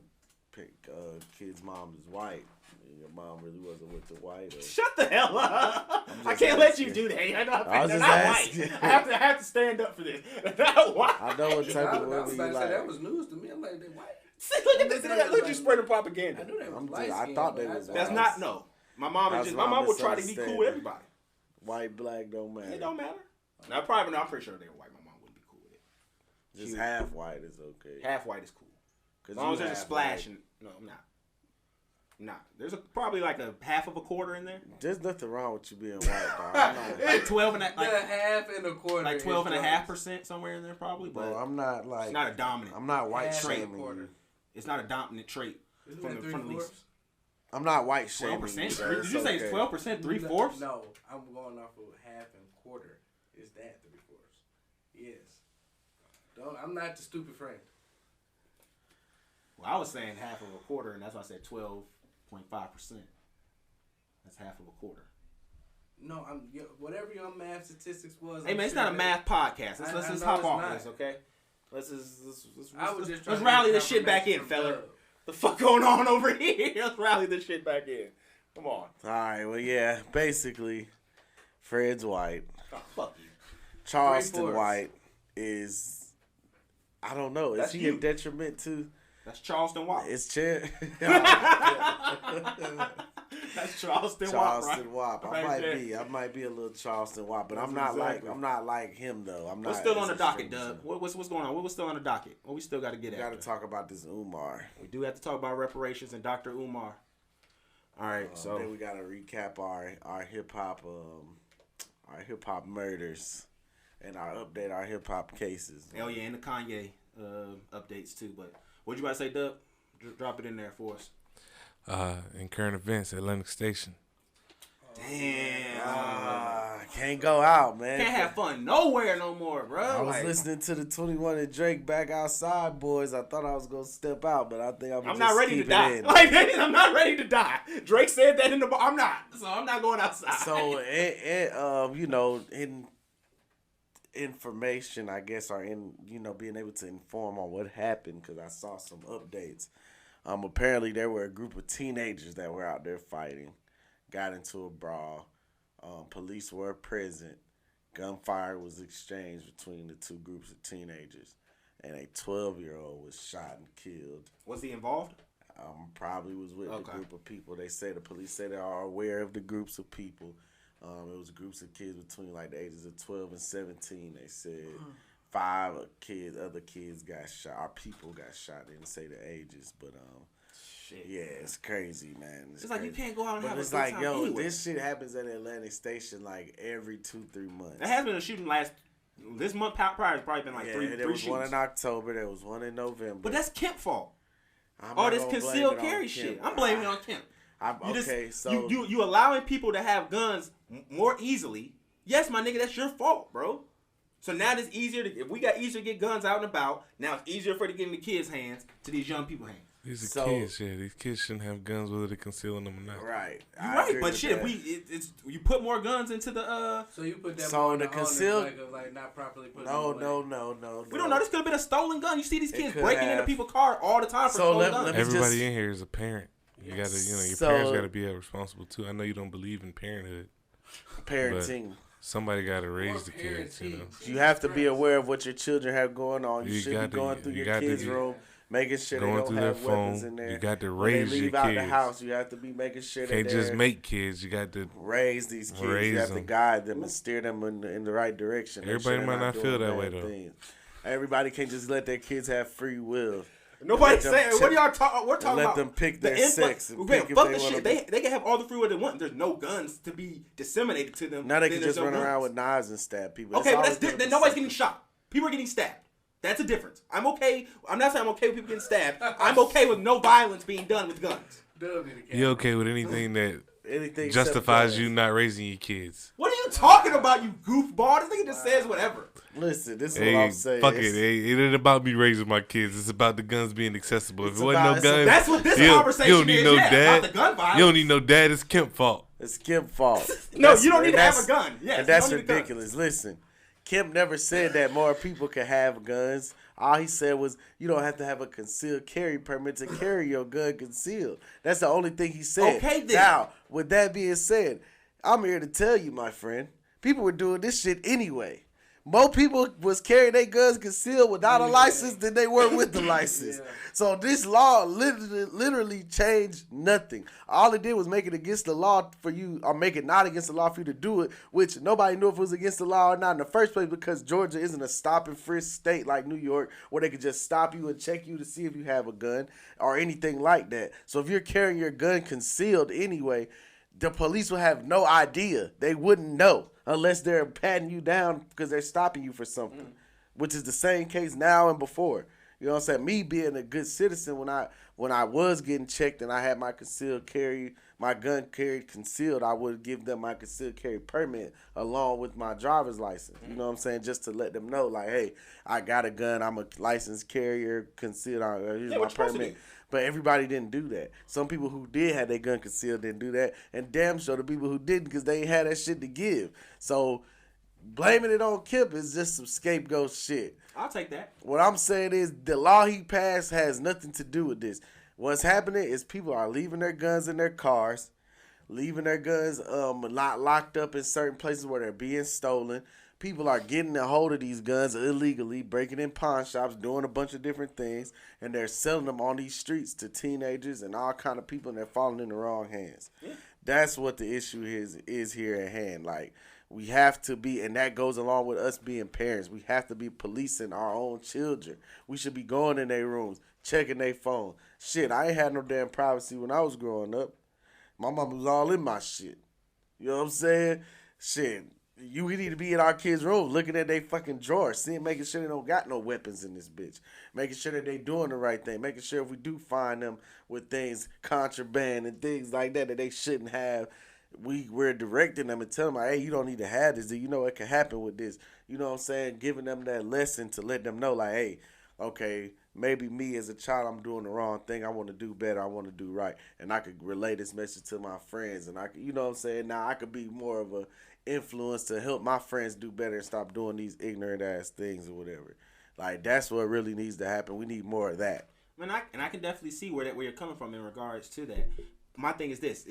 kid's mom is white, and your mom really wasn't with the white. Or, Shut the hell up! I'm I just can't let you asking. do that. I know I was they're just not asking. white. I have to stand up for this. They're not white. I know what type I of was women about you to say, that like. was news to me. I'm like, they white. See, look at this. Look at you spreading propaganda. I knew they I'm was just- light I skinned, thought but they I was thought- That's white. not no. My mom That's is just my my mom would try to be cool with everybody. White, black don't matter. It don't matter. Now, probably no. I'm pretty sure they were white. My mom wouldn't be cool with it. Just half white is okay. Half white is cool. As 'Cause long you as there's a half splash. white. No, I'm not. There's probably like a half of a quarter in there. There's nothing wrong with you being white, dog. I'm not, Like 12 and a, The like, half and a quarter. like is 12.5% somewhere in there probably. But bro, I'm not like. it's not a dominant. I'm not white Half and a shaming quarter. you. It's not a dominant trait. Isn't from that the- from the least. 3/4? I'm not white shaming 12%. you. bro. Did It's you say it's okay. 12%? 3/4? No, I'm going off of half and quarter. Is that 3/4? Yes. I'm not the stupid friend. Well, I was saying half of a quarter, and that's why I said 12.5%. That's half of a quarter. No, whatever your math statistics was. Hey I'm man, it's sure not a that- math podcast. I Let's just know hop it's off not. this, okay? Let's I was just trying let's to rally get this shit back in, confirmation fella. from Doug. The fuck going on over here? Let's rally this shit back in. Come on. All right, well, yeah, basically, Fred's white. Oh, fuck you. Charleston 3/4. white is, I don't know, is That's he you. a detriment to That's Charleston Wop. his chair? That's Charleston Wop, Charleston right? Wop. I Right there. might be a little Charleston Wop, but That's I'm not exactly. I'm not like him though. I'm not. What's still as on the docket, extreme as Doug? him. What's going on? What's still on the docket? What we still got to get We at? got to talk about this Umar. We do have to talk about reparations and Dr. Umar. All right, so then we got to recap our hip hop murders and update our hip hop cases. hell yeah, and the Kanye updates too. But what you about to say, Doug? Drop it in there for us. In current events, Atlantic Station. Damn. Can't go out, man. Can't have fun nowhere no more, bro. I was Like, listening to the 21 and Drake Back Outside boys. I thought I was gonna step out, but I think I'm I'm just not ready to keep it die. in. Like, I'm not ready to die. Drake said that in the bar. I'm not. So I'm not going outside. So, you know, in information, I guess, or in, you know, being able to inform on what happened, because I saw some updates. Apparently there were a group of teenagers that were out there fighting, got into a brawl. Police were present. Gunfire was exchanged between the two groups of teenagers, and a 12-year-old was shot and killed. Was he involved? Probably was with Okay. the group of people. The police say they are aware of the groups of people. It was groups of kids between like the ages of 12 and 17. They said 5 other kids got shot. Our people got shot. They didn't say the ages, but Shit. yeah, it's crazy, man. It's like you crazy. can't go out and But have it's a good like, time yo, anywhere. this shit happens at Atlantic Station like every 2-3 months. There has been a shooting this month prior has probably been like three there was one shootings. in October. There was one in November. But that's Kemp fault. I'm All not this gonna blame concealed it on carry Kemp. shit. I'm blaming it on Kemp. Okay, so you allowing people to have guns more easily. Yes, my nigga, that's your fault, bro. So now it's easier if we got easier to get guns out and about. Now it's easier for it to get in the kids' hands to these young people's hands. These are So- kids, yeah. These kids shouldn't have guns whether they're concealing them or not. right, You're I right, agree but with shit, that. it's you put more guns into the So you put that So on the the onus, concealed- like, of, like not properly putting No, it away. no. we don't know. This could have been a stolen gun. You see these It kids could breaking into have. people's car all the time for So stolen let guns. me Everybody just- in here is a parent. You gotta, your So- parents gotta be held responsible too. I know you don't believe in parenthood. Parenting. Somebody gotta raise the kids, you know. You have to be aware of what your children have going on. You, You should got be to- going through you your got to kids' be room, making sure they Going don't through their have weapons phone, in there. you got to When they raise your leave out the kids. house, you have to be making sure Can't that just they make kids. You got to. raise these kids. raise You have to them. guide them and steer them in the right direction. Make Everybody they're might not feel doing that bad way, though. things. Everybody can't just let their kids have free will. Nobody's Let them saying. What are y'all talking? We're talking let about them pick the their influx. sex and Okay, pick if fuck they the wanna shit. be- They can have all the free will they want. There's no guns to be disseminated to them. Now they Then can there's just no run around guns. with knives and stab people. Okay, but always that's been different. Then a nobody's secret. getting shot. People are getting stabbed. That's a difference. I'm okay. I'm not saying I'm okay with people getting stabbed. I'm okay with no violence being done with guns. You okay with anything that Anything justifies except you guns. not raising your kids? What are you talking about, you goofball? This nigga just says whatever. Listen, this is Hey, what I'm saying. fuck it. Hey, it ain't about me raising my kids. It's about the guns being accessible. If It's it wasn't no about- guns, That's what this you conversation don't need is. no Yeah, dad. about the gun violence. You don't need no dad. It's Kemp's fault. It's Kim's fault. No, That's- you don't need to and have a gun. Yes, and that's you don't need a gun. ridiculous. Listen, Kim never said that more people could have guns. All he said was you don't have to have a concealed carry permit to carry your gun concealed. That's the only thing he said. Okay, then. Now, with that being said, I'm here to tell you, my friend, people were doing this shit anyway. More people was carrying their guns concealed without a license than they were with the license. Yeah. So this law literally changed nothing. All it did was make it against the law for you, or make it not against the law for you to do it, which nobody knew if it was against the law or not in the first place because Georgia isn't a stop and frisk state like New York where they could just stop you and check you to see if you have a gun or anything like that. So if you're carrying your gun concealed anyway, the police will have no idea. They wouldn't know unless they're patting you down because they're stopping you for something, which is the same case now and before. You know what I'm saying? Me being a good citizen when I was getting checked and I had my my gun carried concealed, I would give them my concealed carry permit along with my driver's license. You know what I'm saying? Just to let them know, like, hey, I got a gun. I'm a licensed carrier, concealed. Here's my what you're supposed to permit. do. But everybody didn't do that. Some people who did have their gun concealed didn't do that. And damn sure the people who didn't because they ain't had that shit to give. So blaming it on Kip is just some scapegoat shit. I'll take that. What I'm saying is the law he passed has nothing to do with this. What's happening is people are leaving their guns in their cars, leaving their guns locked up in certain places where they're being stolen. People are getting a hold of these guns illegally, breaking in pawn shops, doing a bunch of different things, and they're selling them on these streets to teenagers and all kind of people, and they're falling in the wrong hands. Yeah. That's what the issue is here at hand. Like, we have to be, and that goes along with us being parents. We have to be policing our own children. We should be going in their rooms, checking their phone. Shit, I ain't had no damn privacy when I was growing up. My mama was all in my shit. You know what I'm saying? Shit. We need to be in our kids' room looking at their fucking drawers, seeing, making sure they don't got no weapons in this bitch, making sure that they doing the right thing, making sure if we do find them with things, contraband and things like that they shouldn't have, we're directing them and telling them, hey, you don't need to have this. You know what can happen with this. You know what I'm saying? Giving them that lesson to let them know, like, hey, okay, maybe me as a child, I'm doing the wrong thing. I want to do better. I want to do right. And I could relay this message to my friends. And I could, you know what I'm saying? Now I could be more of a influence to help my friends do better and stop doing these ignorant ass things or whatever. Like, that's what really needs to happen. We need more of that. And I can definitely see where you're coming from in regards to that. My thing is this: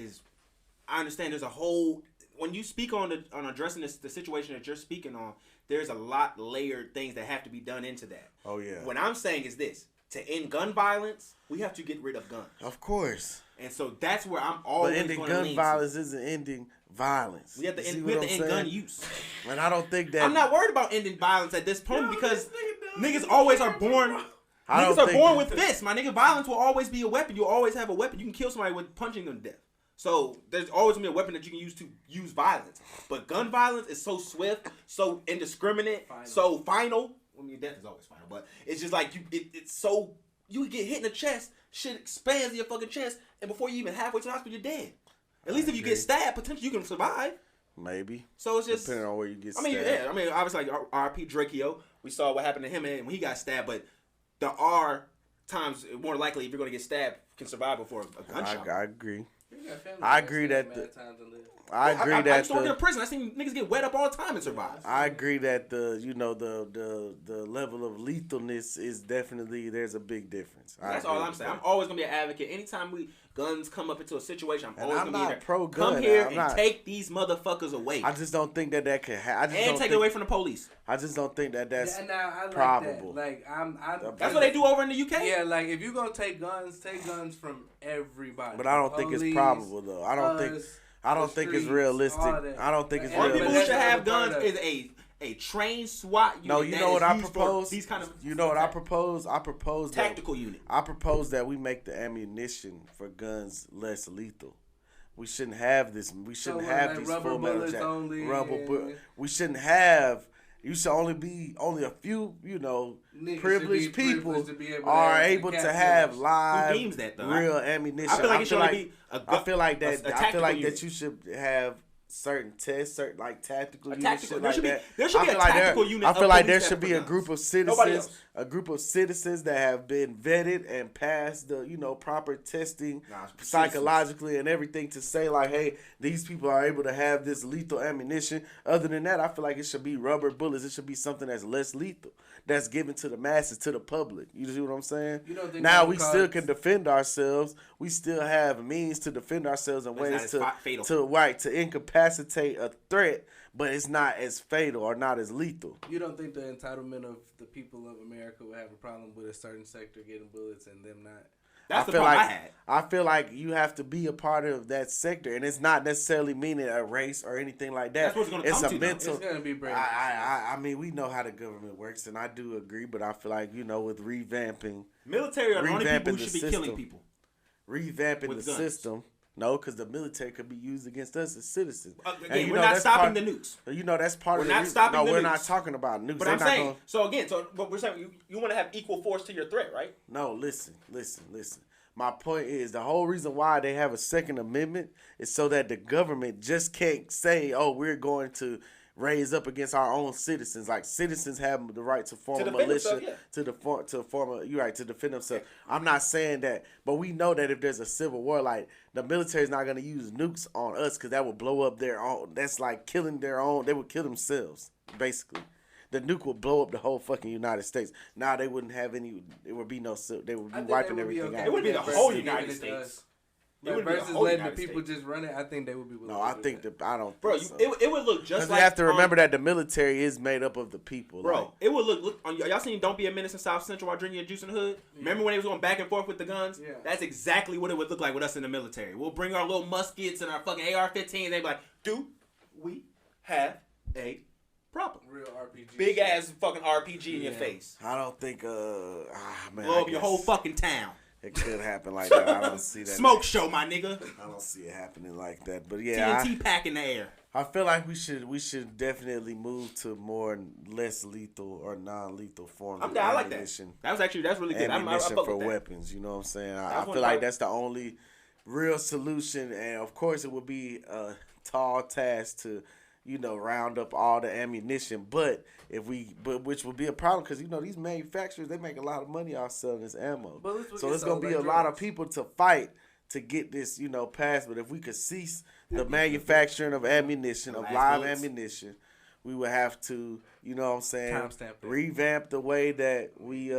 I understand there's a whole, when you speak on addressing the situation that you're speaking on, there's a lot layered things that have to be done into that. Oh yeah. What I'm saying is this: to end gun violence, we have to get rid of guns. Of course. And so that's where I'm always going to lean. But ending gun violence isn't ending violence. We have to end gun use. And I don't think that... I'm not worried about ending violence at this point because niggas always are born... Niggas are born with fists. My nigga, violence will always be a weapon. You'll always have a weapon. You can kill somebody with punching them to death. So there's always going to be a weapon that you can use to use violence. But gun violence is so swift, so indiscriminate, so final. I mean, death is always final, but it's just like it's so... You get hit in the chest, shit expands in your fucking chest, and before you even halfway to the hospital, you're dead. At least if you get stabbed, potentially you can survive. Maybe. So it's just depending on where you get stabbed. I mean, obviously, like R.P. Drakeo, we saw what happened to him when he got stabbed, but there are times more likely if you're going to get stabbed, can survive before a gunshot. I agree. I agree that I used to work in a prison. I seen niggas get wet up all the time and survive. I agree that the level of lethalness is definitely, there's a big difference. That's all I'm saying. I'm always gonna be an advocate. Anytime guns come up into a situation, I'm always gonna be there. Pro-gun. Come here and take these motherfuckers away. I just don't think that can happen. And take it away from the police. I just don't think that's I probable. Like I'm that's what they do over in the UK. Yeah, like if you're gonna take guns from everybody. But I don't think it's probable though. I don't think it's realistic. I don't think it's realistic. Only people who should have guns is a trained SWAT unit. No, you know what I propose? These kind of I propose? I propose tactical unit. I propose that we make the ammunition for guns less lethal. We shouldn't have this. We shouldn't have these full metal jackets. We shouldn't have. You should only a few, privileged people are able to have live, who deems that, though? real ammunition. I feel like it should only be I feel like that you should have certain tests, certain like tactical A units, tactical- shit there like should be- that. there should I be a feel like tactical unit I of feel like police there that should be put a guns. group of Nobody citizens, else. a group of citizens that have been vetted and passed the proper testing psychologically and everything to say like, hey, these people are able to have this lethal ammunition. Other than that, I feel like it should be rubber bullets. It should be something that's less lethal, that's given to the masses, to the public. You see what I'm saying? You don't think Now that we would still cause- can defend ourselves. We still have means to defend ourselves and But it's ways not as fatal. to incapacitate a threat, but it's not as fatal or not as lethal. You don't think the entitlement of the people of America would have a problem with a certain sector getting bullets and them not? That's the feel problem like, I had. I feel like you have to be a part of that sector, and it's not necessarily meaning a race or anything like that. That's what it's gonna come a to, though. mental. It's gonna be brave. I mean, we know how the government works, and I do agree, but I feel like with revamping Military are the only people who revamping should be the killing system. people. the With guns. system. No, because the military could be used against us as citizens. Again, And we're not that's stopping part- the nukes. That's part We're of the not reason. stopping No, the we're nukes. not talking about nukes. But They're I'm not saying, gonna- so what we're saying, you want to have equal force to your threat, right? No, listen. My point is the whole reason why they have a Second Amendment is so that the government just can't say, "Oh, we're going to raise up against our own citizens." Like citizens have the right to form To a defend militia, themselves, to defend themselves. I'm not saying that, but we know that if there's a civil war, like the military is not going to use nukes on us because that would blow up their own. That's like killing their own. They would kill themselves, basically. The nuke would blow up the whole fucking United States. Now they wouldn't have any. There would be no. They would be wiping everything out. It would be the versus whole giving United it to States. us. It Like, would be the versus whole letting United the people States. just run it, I think they would be willing No, to I do think that. that I don't. Bro, think so. it would look just Because like. you have to remember that the military is made up of the people. Bro, like, it would look on y'all seen Don't Be a Menace in South Central while drinking your juice in the hood? Remember when they was going back and forth with the guns? Yeah. That's exactly what it would look like with us in the military. We'll bring our little muskets and our fucking AR-15s. They'd be like, "Do we have a problem?" Real RPG. Big shit. ass fucking RPG in your Yeah. face. I don't think. Man, Blow I up your guess whole fucking town. It could happen like that. I don't see that. Smoke show, my nigga. I don't see it happening like that. But yeah, TNT pack in the air. I feel like we should definitely move to less lethal or non-lethal forms I'm of down. I like that. ammunition. That's really good. I Ammunition fuck for with that. weapons. You know what I'm saying? I That's feel one like part- that's the only real solution, and of course it would be a tall task to round up all the ammunition. But which would be a problem because these manufacturers, they make a lot of money off selling this ammo. Bullets will So get it's gonna sold be a like lot of drugs. people to fight to get this passed. But if we could cease the manufacturing of ammunition, of Last live bullets. ammunition, we would have to, Timestamp it. revamp the way that we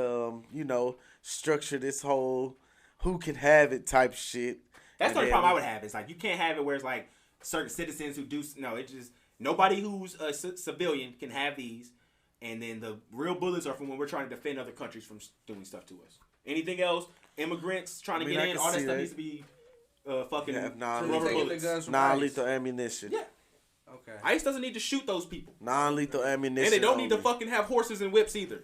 structure this whole who can have it type shit. That's And the only then problem I would have. Is like you can't have it where it's like certain citizens who do it's just nobody who's a civilian can have these, and then the real bullets are from when we're trying to defend other countries from doing stuff to us. Anything else, immigrants trying to I mean, get I in, can all that see stuff that. needs to be fucking Yeah, So rubber you're taking the bullets. guns from Non-lethal ICE. ammunition. Yeah, Okay. ICE doesn't need to shoot those people, Non-lethal ammunition. and they don't need to only. fucking have horses and whips either.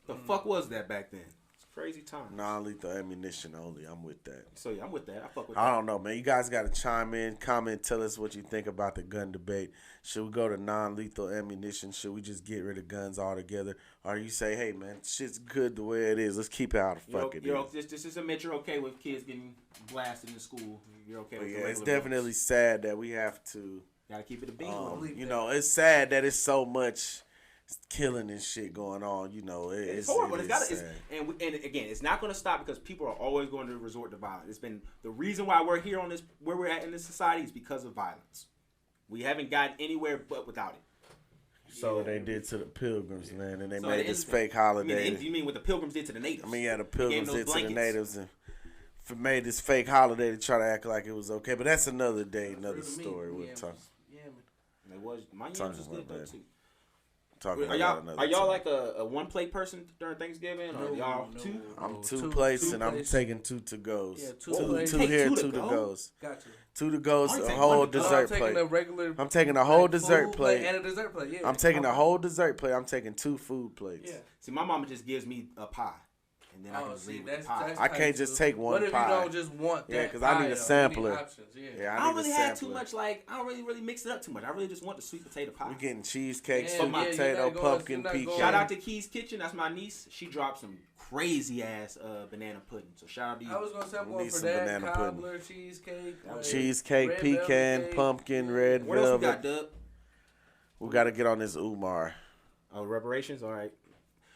The fuck was that back then? It's crazy time. Non-lethal ammunition only. I'm with that. So yeah, I'm with that. I fuck with I that. don't know, man. You guys got to chime in, comment, tell us what you think about the gun debate. Should we go to non-lethal ammunition? Should we just get rid of guns altogether? Or you say, hey, man, shit's good the way it is. Let's keep it how the fuck it is. Just admit you're okay with kids getting blasted in school. You're okay But with yeah, the it's regular definitely bullets. sad that we have to, Gotta keep it a bean. it's sad that it's so much killing and shit going on. It's It's horrible. it It's is got sad. and again, it's not going to stop because people are always going to resort to violence. It's been the reason why we're here on this, where we're at in this society, is because of violence. We haven't gotten anywhere but without it. So they did to the pilgrims, man, and they So made it this is- fake I holiday. mean, you mean what the pilgrims did to the natives? I mean, yeah, the They gave pilgrims them did those to the blankets. natives and made this fake holiday to try to act like it was okay. But that's another day, another story. We'll talk Yeah, man. It was my Talking yams was good about though that. too. talking Are about y'all another are y'all time. like a one plate person during Thanksgiving, or y'all two? I'm two plates two and I'm plates. taking two to goes. Yeah, two, two plates. two Take here, two to two to go? goes. Got you. Two to goes, Only a take whole one to go. I'm dessert taking plate. a regular. I'm taking a whole like, dessert food plate. and a dessert plate. Yeah. I'm taking a Okay. whole dessert plate. I'm taking two food plates. Yeah. See, my mama just gives me a pie. and then I can just leave with the that's pie. I can't just take one What if pie. you don't just want that? Yeah, because I need a sampler. Options, Yeah, I don't need really a have too sampler. much. Like I don't really mix it up too much. I really just want the sweet potato pie. We getting cheesecake, Yeah, sweet yeah, potato, you're not going- pumpkin, you're not pecan. going- Shout out to Key's Kitchen. That's my niece. She dropped some crazy ass banana pudding. So shout out to you. I was gonna sample We one need for some that. banana Cobbler, cheesecake, Cheesecake, red pecan, velvet cake. pumpkin, red What else we got, velvet. Dub? We got to get on this Umar. Oh, reparations. All right.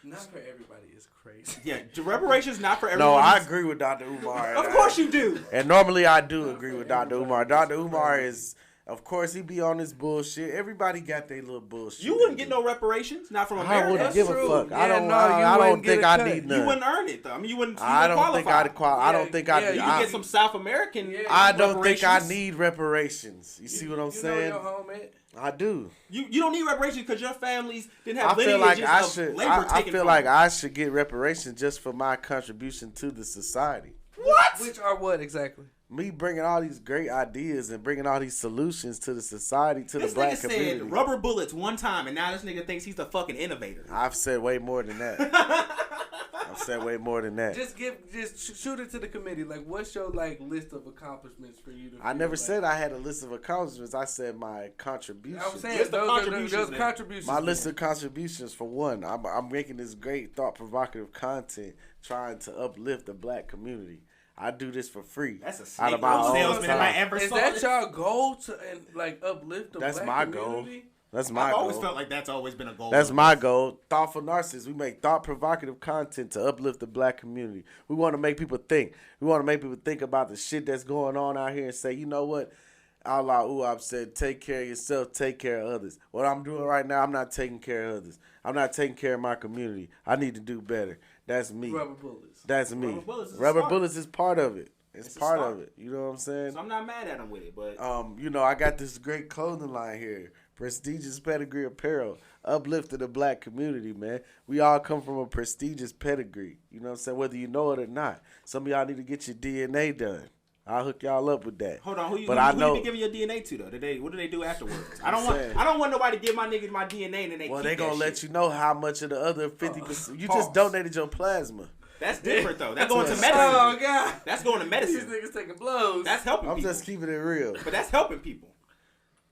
Not for everybody. It's crazy. Yeah, the reparations not for everyone. No, I agree with Dr. Umar. Of course you do. And normally I do agree with Dr. Umar. Dr. Umar is, of course, he be on his bullshit. Everybody got their little bullshit. You wouldn't get no reparations, not from I America. wouldn't give true. a fuck. Yeah, I don't. no, I, you I don't wouldn't get think a I cut. need You none. wouldn't earn it though. I mean, you wouldn't. I don't think I. qualify. I don't think I. Yeah, do. You I- can get some South American. Yeah, I don't think I reparations. need reparations. You see what I'm You know saying? your home at? I do. You don't need reparations because your families didn't I have feel like lineages I of should. labor I taken feel from like you. I should get reparations just for my contribution to the society. What? Which are what exactly? Me bringing all these great ideas and bringing all these solutions to the society, to This the black nigga community. said rubber bullets one time, and now this nigga thinks he's the fucking innovator. I've said way more than that. I've said way more than that. Just shoot it to the committee. Like, what's your like list of accomplishments for you to? I feel never like- said I had a list of accomplishments. I said my contribution. I'm saying List of those contributions contributions. My list of contributions, for one, I'm making this great, thought-provocative content trying to uplift the black community. I do this for free. That's a out snake of my own salesman if I time. ever Is saw that it. y'all goal to and like uplift the That's black my goal. community? That's my I've always goal. felt like that's always been a goal. That's my goal. Thoughtful Narcissists. We make thought-provocative content to uplift the black community. We want to make people think. We want to make people think about the shit that's going on out here and say, you know what? Allah Uab said, take care of yourself, take care of others. What I'm doing right now, I'm not taking care of others. I'm not taking care of my community. I need to do better. That's me. Rubber bullets. That's me. Rubber bullets is a Rubber start. bullets is part of it. It's a part start. of it. You know what I'm saying? So I'm not mad at him with it, but You know, I got this great clothing line here. Prestigious Pedigree Apparel. Uplifting the black community, man. We all come from a prestigious pedigree. You know what I'm saying? Whether you know it or not. Some of y'all need to get your DNA done. I'll hook y'all up with that. hold on, who you be giving your DNA to though? What do they do afterwards? I don't want nobody to give my niggas my DNA and then they Well, keep they gonna that let shit. you know how much of the other 50%. You Pause. just donated your plasma. That's different though. That's going to That's medicine. Oh god, That's going to these medicine. niggas taking blows. That's helping I'm people. just keeping it real. But that's helping people.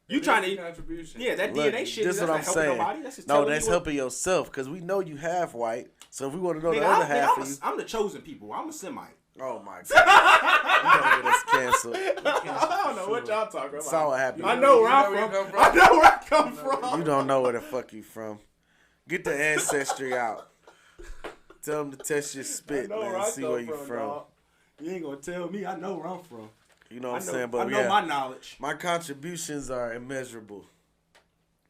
You trying to? contribution? Yeah, that Look, DNA shit. this That's what not I'm helping saying. nobody. That's just No, telling that's you what- helping yourself because we know you half white. So if we want to know the Nigga, other half of you. I'm the chosen people. I'm a Semite. Oh my God. You gonna get us canceled. I don't know what y'all talking about. That's all what happened. I know where You know I'm where you from. come from? I know where I come from. You don't know where the fuck you from. Get the ancestry out. Tell them to test your I spit, know where man. I See come where you from. dog. You ain't gonna tell me. I know where I'm from. You know what I I'm know, saying? But I know yeah, my knowledge. my contributions are immeasurable.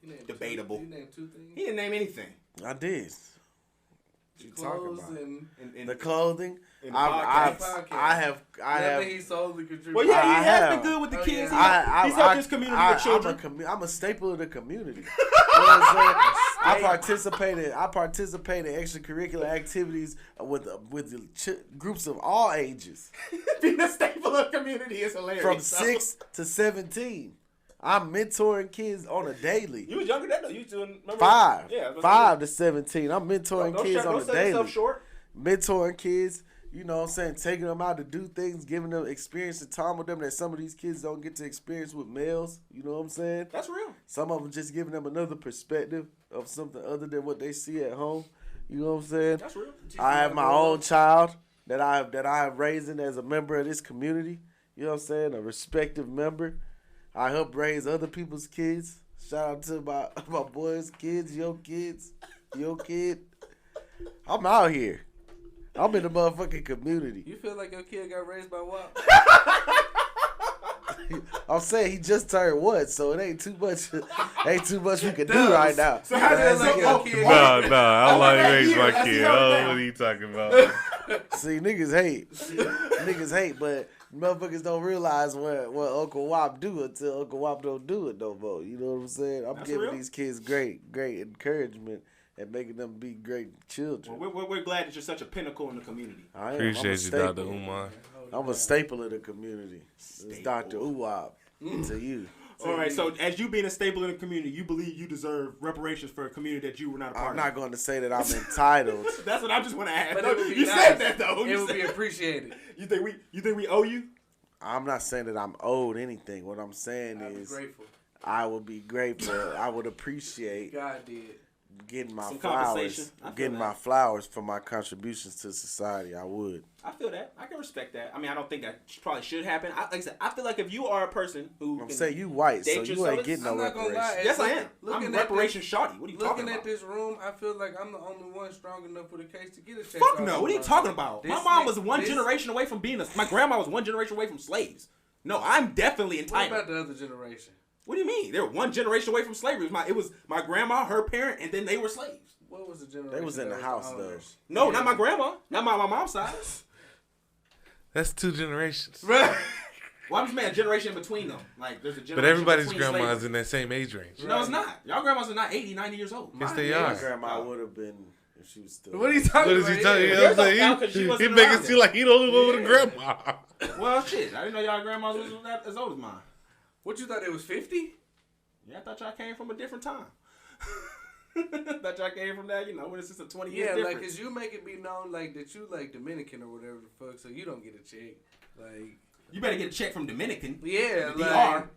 You named Debatable. You named two things. He didn't name anything. I did. What you talking Clothes about? and The clothing. in the I podcast. have. nothing he solely contributed. Well, yeah, he I has have. been good with the Oh, kids. yeah. He's helped his community with children. I'm a staple of the community. You know what I'm saying? I participate in extracurricular activities with groups of all ages, Being a staple of community is hilarious. from So- 6 to 17. I'm mentoring kids on a daily. You was younger than that though. You was doing remember? 5 Yeah. I was 5 to 17. I'm mentoring Don't kids sell on a yourself daily. short. Mentoring kids, you know what I'm saying, taking them out to do things, giving them experience and time with them that some of these kids don't get to experience with males. You know what I'm saying? That's real. Some of them just giving them another perspective of something other than what they see at home. You know what I'm saying? That's real. I have my own child that I am raising as a member of this community. You know what I'm saying? A respective member. I help raise other people's kids. Shout out to my boys' kids, your kid. I'm out here. I'm in the motherfucking community. You feel like your kid got raised by WAP? I'm saying he just turned 1, so it ain't too much we can do right now. So how does like your kid? No, I like that raise year, my that's kid. the Oh, other what are you talking about? See, niggas hate, but motherfuckers don't realize what Uncle Wop do until Uncle Wop don't do it no more. You know what I'm saying? I'm That's giving real. these kids great encouragement and making them be great children. Well, we're glad that you're such a pinnacle in the community. I am. Appreciate you, I'm a Dr. Umar. I'm a staple of the community. It's Dr. Uwab to you. All right, so as you being a staple in the community, you believe you deserve reparations for a community that you were not a part of. I'm not going to say that I'm entitled. That's what I just want to ask. But it would be you nice. said that though. It would be appreciated. You think we owe you? I'm not saying that I'm owed anything. What I'm saying I'd be is grateful. I would be grateful. I would appreciate God did. getting my Some flowers, compensation. I feel getting that. my flowers for my contributions to society. I would. I feel that. I can respect that. I mean, I don't think that probably should happen. Like I said, I feel like if you are a person who I'm can saying you white, so date you yourself- ain't getting no I'm not gonna lie. reparations. yes, I am. Looking I'm at reparation shawty. What are you talking Looking about? at this room, I feel like I'm the only one strong enough for the case to get a check. Fuck off no. of What are you my- talking about? My This mom nigga- was one this- generation away from being my grandma was one generation away from slaves. No, I'm definitely What entitled. about the other generation? What do you mean? They were one generation away from slavery. It was my grandma, her parent, and then they were slaves. What was the generation? They was in that the house, though. owners? No, Yeah. not my grandma. Not my mom's side. That's 2 generations. Right. Well, I'm just saying a generation in between them. Like, there's a generation But everybody's between grandma's slavery. in that same age range. No, it's not. Y'all grandmas are not 80, 90 years old. Yes, Mine they is. are. My grandma would have been if she was still. What are you talking What about? is he telling you? Yeah, I'm don't count 'cause she saying he wasn't making around it seem like he the only one with a Yeah. grandma. Well, shit. I didn't know y'all grandmas was as old as mine. What you thought it was 50? Yeah, I thought y'all came from a different time. Thought y'all came from that, when it's just a 20 year Yeah, difference. like, cause you make it be known like that you like Dominican or whatever the fuck, so you don't get a check. Like, You better get a check from Dominican. yeah, The like, DR.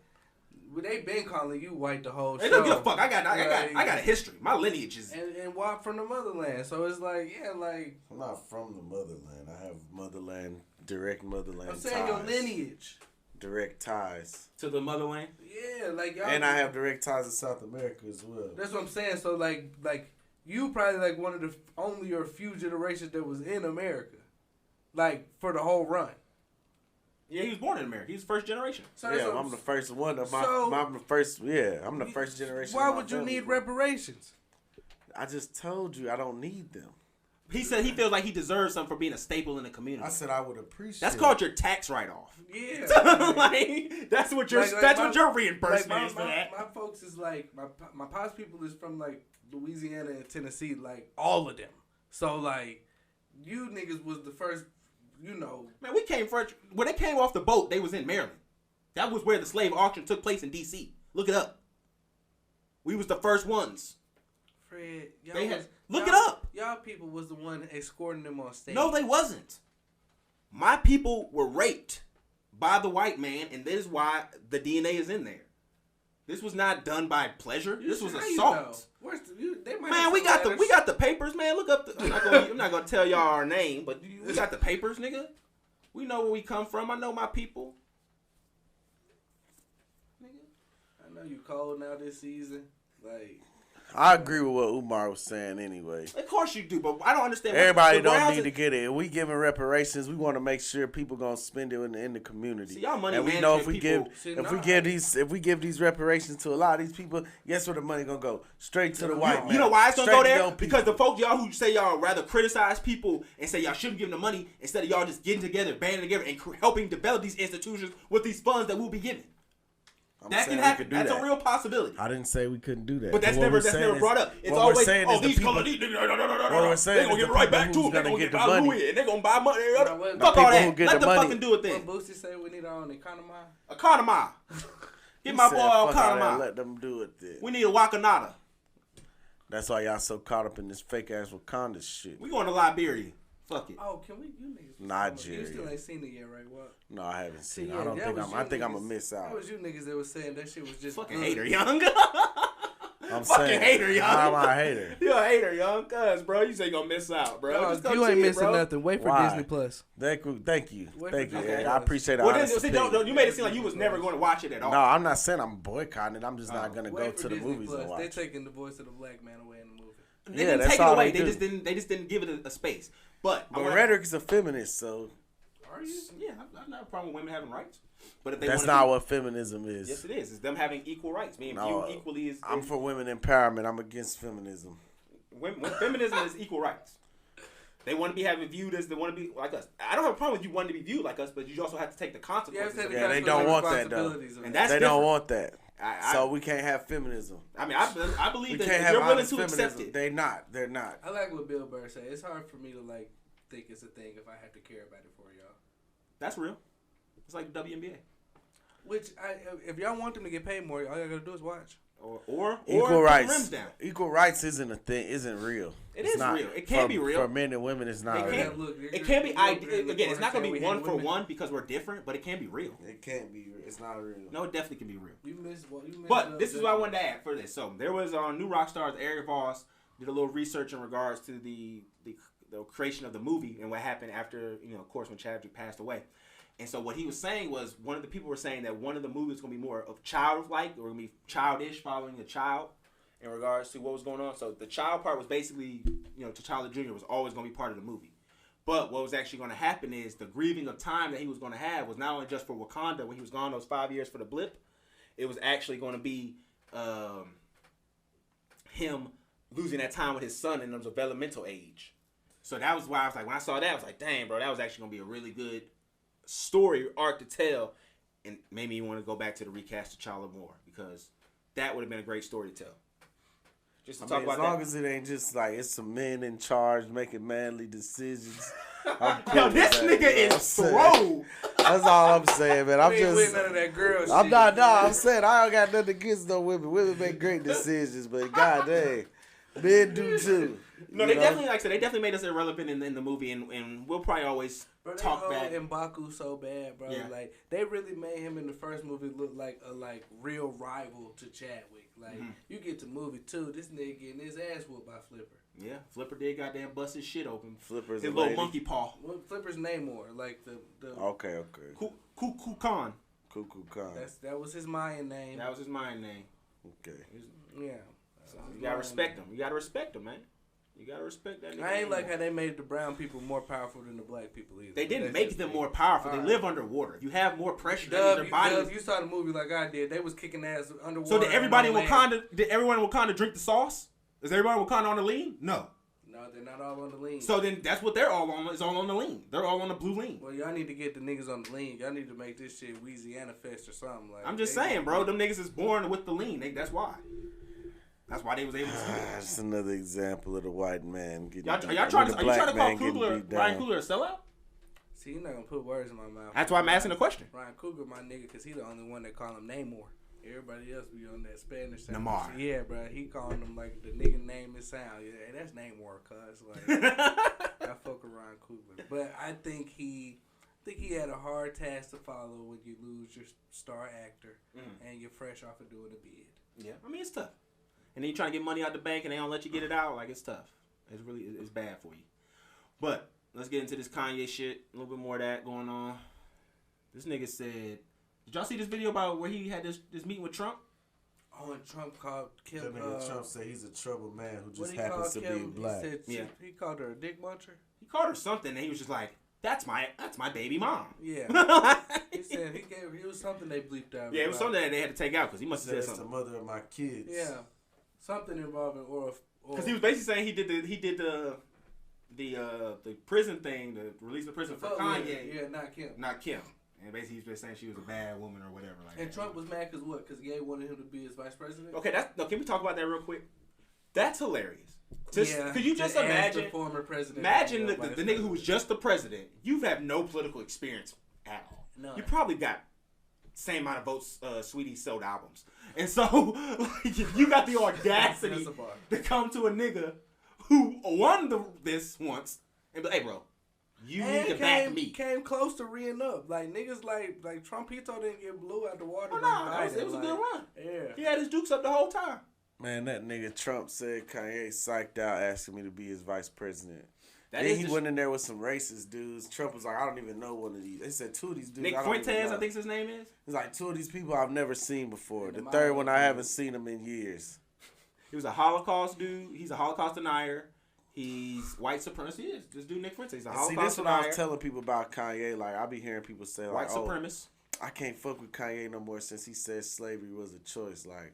well, they been calling you white the whole They show. don't give a fuck. I got a history. My lineage is. And walk from the motherland, so it's like, yeah, like I'm not from the motherland. I have direct motherland I'm saying your ties. lineage. Direct ties. To the motherland. Yeah, like y'all. And I have direct ties to South America as well. That's what I'm saying. So like you probably like one of the only or few generations that was in America, like for the whole run. Yeah, he was born in America. He's first generation. So that's Yeah, what I'm the first one of So- I'm the first. Yeah, I'm the first generation. Why of my would you family. need reparations? I just told you I don't need them. He said he feels like he deserves something for being a staple in the community. I said I would appreciate. That's called your tax write off. Yeah. Like that's what your Like your my- reimbursement Like is for that. my folks is like my pops people is from like Louisiana and Tennessee, like all of them. So like you niggas was the first, Man, we came first. When they came off the boat, they was in Maryland. That was where the slave auction took place in D.C. Look it up. We was the first ones. Fred. Y'all They had- was- look it y'all- up. Y'all people was the one escorting them on stage. No, they wasn't. My people were raped by the white man, and this is why the DNA is in there. This was not done by pleasure. This was How you assault. know? Where's they might Man, have we some got the letters. papers, man. Look up. I'm not gonna tell y'all our name, but we got the papers, nigga. We know where we come from. I know my people. I know you cold now this season. Like I agree with what Umar was saying anyway. Of course you do, but I don't understand. Everybody the don't grounds need is- to get it. If we giving reparations, we want to make sure people gonna spend it in the community. See, y'all money and we know if we management give people- if we give these reparations to a lot of these people, guess where the money gonna go? Straight to the white man. You know why it's gonna Straight go to there? them people. Because the folks y'all who say y'all rather criticize people and say y'all shouldn't give them the money instead of y'all just getting together, banding together, and helping develop these institutions with these funds that we'll be given. I'm That saying can we happen. could do That's that. a real possibility. I didn't say we couldn't do that. But that's what never we're saying is- brought up. It's what we're always saying is the these people- color these what we're saying they is gonna give the it right people back to who's them. They gonna gonna get get the money. money and they gonna buy money. what- Fuck the all people that. who get Let the them money. fucking do a what thing. Boosie say we need our own economy. Economy. Get my boy Fuck all that, economy. let them do it then. We need a Wakanada. That's why y'all so caught up in this fake ass Wakanda shit. We going to Liberia. Fuck it. Oh, can we? You niggas. Nigeria. You still ain't seen it yet, right? What? No, I haven't seen. See, it. yeah, I don't that think was I'm. you I think I'm niggas- gonna miss out. That was you niggas that was saying that shit was just Fucking good. hater, young. I'm Fucking saying, hater, young. I'm a hater. You a hater, young. Cuz, bro, you say you gonna miss out, bro. No, Just go you ain't see it, missing bro. nothing. Wait for Why? Disney Plus. Thank you. Wait for Thank you. Disney Ed. Plus. I appreciate the Well, then, honest see, opinion. you made it seem like you was never going to watch it at all. No, I'm not saying I'm boycotting it. I'm just not gonna Wait go for to the Disney movies Plus. and watch. They it. taking the voice of the black man away in the movie. They Yeah, didn't that's take it all away. they do. They just didn't give it a space. But But Rhetoric is a feminist, so Are you? Yeah, I have no problem with women having rights. But if they that's wanna not be- what feminism is. Yes, it is. It's them having equal rights. Being No, viewed equally is. I'm for women empowerment. I'm against feminism. when feminism is equal rights. They want to be having viewed as they want to be like us. I don't have a problem with you wanting to be viewed like us, but you also have to take the consequences. of it. Yeah, they don't want that, though. And that's They different. don't want that. I- So we can't have feminism. I mean, I believe We that can't if have you're willing honest to accept feminism. it. They're not. I like what Bill Burr said. It's hard for me to like think it's a thing if I have to care about it for y'all. That's real. It's like the WNBA. Which if y'all want them to get paid more, all y'all gotta do is watch. Or equal put the rights. rims down. Equal rights isn't a thing. Isn't real. It's not real. It can be real for men and women. It's not It real. can be. Again, it's not gonna be one for one because we're different, but it can be real. It can't be. It's not real. No, it definitely can be real. You missed. But this is what I wanted to add for this. So there was New Rockstars. Eric Voss did a little research in regards to the creation of the movie and what happened after, of course, when Chadwick passed away. And so what he was saying was, one of the people were saying that one of the movies is going to be more of childlike, or going to be childish, following a child in regards to what was going on. So the child part was basically, T'Challa Jr. was always going to be part of the movie. But what was actually going to happen is the grieving of time that he was going to have was not only just for Wakanda when he was gone those 5 years for the blip. It was actually going to be him losing that time with his son in the developmental age. So that was why I was like, when I saw that, I was like, dang, bro, that was actually going to be a really good story arc to tell, and made me want to go back to the recast T'Challa more, because that would have been a great story to tell. Just to talk about as long as it ain't just like it's some men in charge making manly decisions. Yo, this nigga is throw. That's all I'm saying, man. I'm we ain't just. none of that girl I'm shit. not. No, I'm saying I don't got nothing against no women. Women make great decisions, but goddamn, men do too. No, they definitely, like I said, they definitely made us irrelevant in the movie, and we'll probably always talk back. M'Baku so bad, bro. Yeah. Like they really made him in the first movie look like a real rival to Chadwick. Like you get to movie 2, this nigga getting his ass whooped by Flipper. Yeah, Flipper did goddamn bust his shit open. Flipper's his a little lady. monkey paw. Well, Flipper's Namor, like the. Okay. Cuckoo Khan. Cuckoo Khan. That was his Mayan name. That was his Mayan name. Okay. Yeah. So you gotta respect him. You gotta respect him, man. You gotta respect that nigga. I ain't like how they made the brown people more powerful than the black people either. They didn't make them more powerful. They live underwater. If you have more pressure on their body. If you saw the movie like I did, they was kicking ass underwater. So did everybody in Wakanda? Did everyone in Wakanda drink the sauce? Is everybody in Wakanda on the lean? No. No, they're not all on the lean. So then that's what they're all on. Is all on the lean. They're all on the blue lean. Well, y'all need to get the niggas on the lean. Y'all need to make this shit Louisiana Fest or something like. I'm just saying, bro. Them niggas is born with the lean. That's why. That's why they was able to do it. That's another example of the white man getting. Are you trying to call Ryan Coogler a sellout? See, you're not gonna put words in my mouth. That's why I'm asking the question. Ryan Coogler, my nigga, because he the only one that call him Namor. Everybody else be on that Spanish sound. Namor. Yeah, bro. He calling him like the nigga name and sound. Yeah, that's Namor, cuz. Like, I fuck with Ryan Coogler. But I think he had a hard task to follow when you lose your star actor and you're fresh off of doing a bid. Yeah, I mean, it's tough. And then you trying to get money out the bank and they don't let you get it out. Like, it's tough. It's bad for you. But let's get into this Kanye shit. A little bit more of that going on. This nigga said, did y'all see this video about where he had this meeting with Trump? Oh, and Trump called Kim. Trump said he's a troubled man who just he happens to Kim? be black. He called her a dick muncher. He called her something and he was just like, that's my baby mom. Yeah. He said it was something they bleeped out. Yeah, it was something that they had to take out because he must have said something. That's the mother of my kids. Yeah. Something involving or because he was basically saying he did the prison thing, the release of prison for Kanye. Yeah, not Kim. Not Kim. And basically, he was just saying she was a bad woman or whatever. Like and that. Trump was mad because what? Because Ye wanted him to be his vice president. Okay, can we talk about that real quick? That's hilarious. Yeah. Could you just imagine the former president? Imagine the nigga who was just the president. You have no political experience at all. No. You probably got same amount of votes Sweetie sold albums. And so, like, you got the audacity to come to a nigga who won this once and be like, hey, bro, you need to back me. Came close to reeing up. Like, niggas like Trumpito didn't get blew out the water. Oh, no, it was a good run. Yeah. He had his dukes up the whole time. Man, that nigga Trump said Kanye psyched out asking me to be his vice president. Then he went in there with some racist dudes. Trump was like, I don't even know one of these. They said two of these dudes. Nick Fuentes, I think his name is. It's like two of these people I've never seen before. The third one I haven't seen him in years. He was a Holocaust dude. He's a Holocaust denier. He's white supremacist. He is. This dude Nick Fuentes. He's a Holocaust denier. See, this is what I was telling people about Kanye. Like, I be hearing people say, like, white supremacist. I can't fuck with Kanye no more since he said slavery was a choice. Like,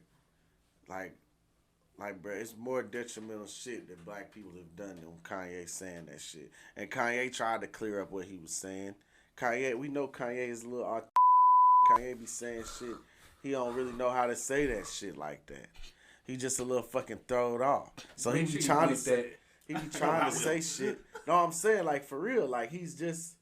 bro, it's more detrimental shit that black people have done than Kanye saying that shit. And Kanye tried to clear up what he was saying. We know Kanye is a little Kanye be saying shit. He don't really know how to say that shit like that. He just a little fucking throw it off. So he be trying to say shit. No, I'm saying, like, for real, like, he's just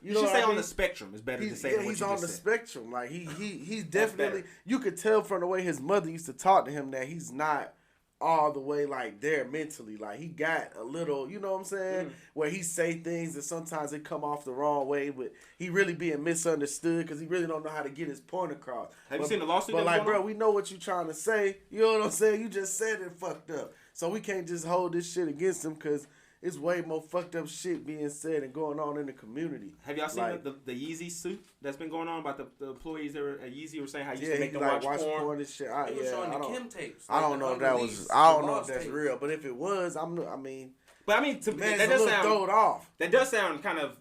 You should say on the spectrum. It's better to say than what he's you on just the said. spectrum. Like he's definitely. You could tell from the way his mother used to talk to him that he's not all the way like there mentally. Like he got a little, you know what I'm saying, where he say things and sometimes it come off the wrong way, but he really being misunderstood because he really don't know how to get his point across. Have you seen the lawsuit? But like, bro, we know what you trying to say. You know what I'm saying? You just said it fucked up, so we can't just hold this shit against him because it's way more fucked up shit being said and going on in the community. Have y'all seen like, the Yeezy suit that's been going on about the employees that were at Yeezy were saying how you used yeah, to make he them like watch porn and shit. It was showing the Kim tapes. I don't know if that was. I don't know if that's real, but if it was, I mean. But I mean, to, man, that does sound throwed off. That does sound kind of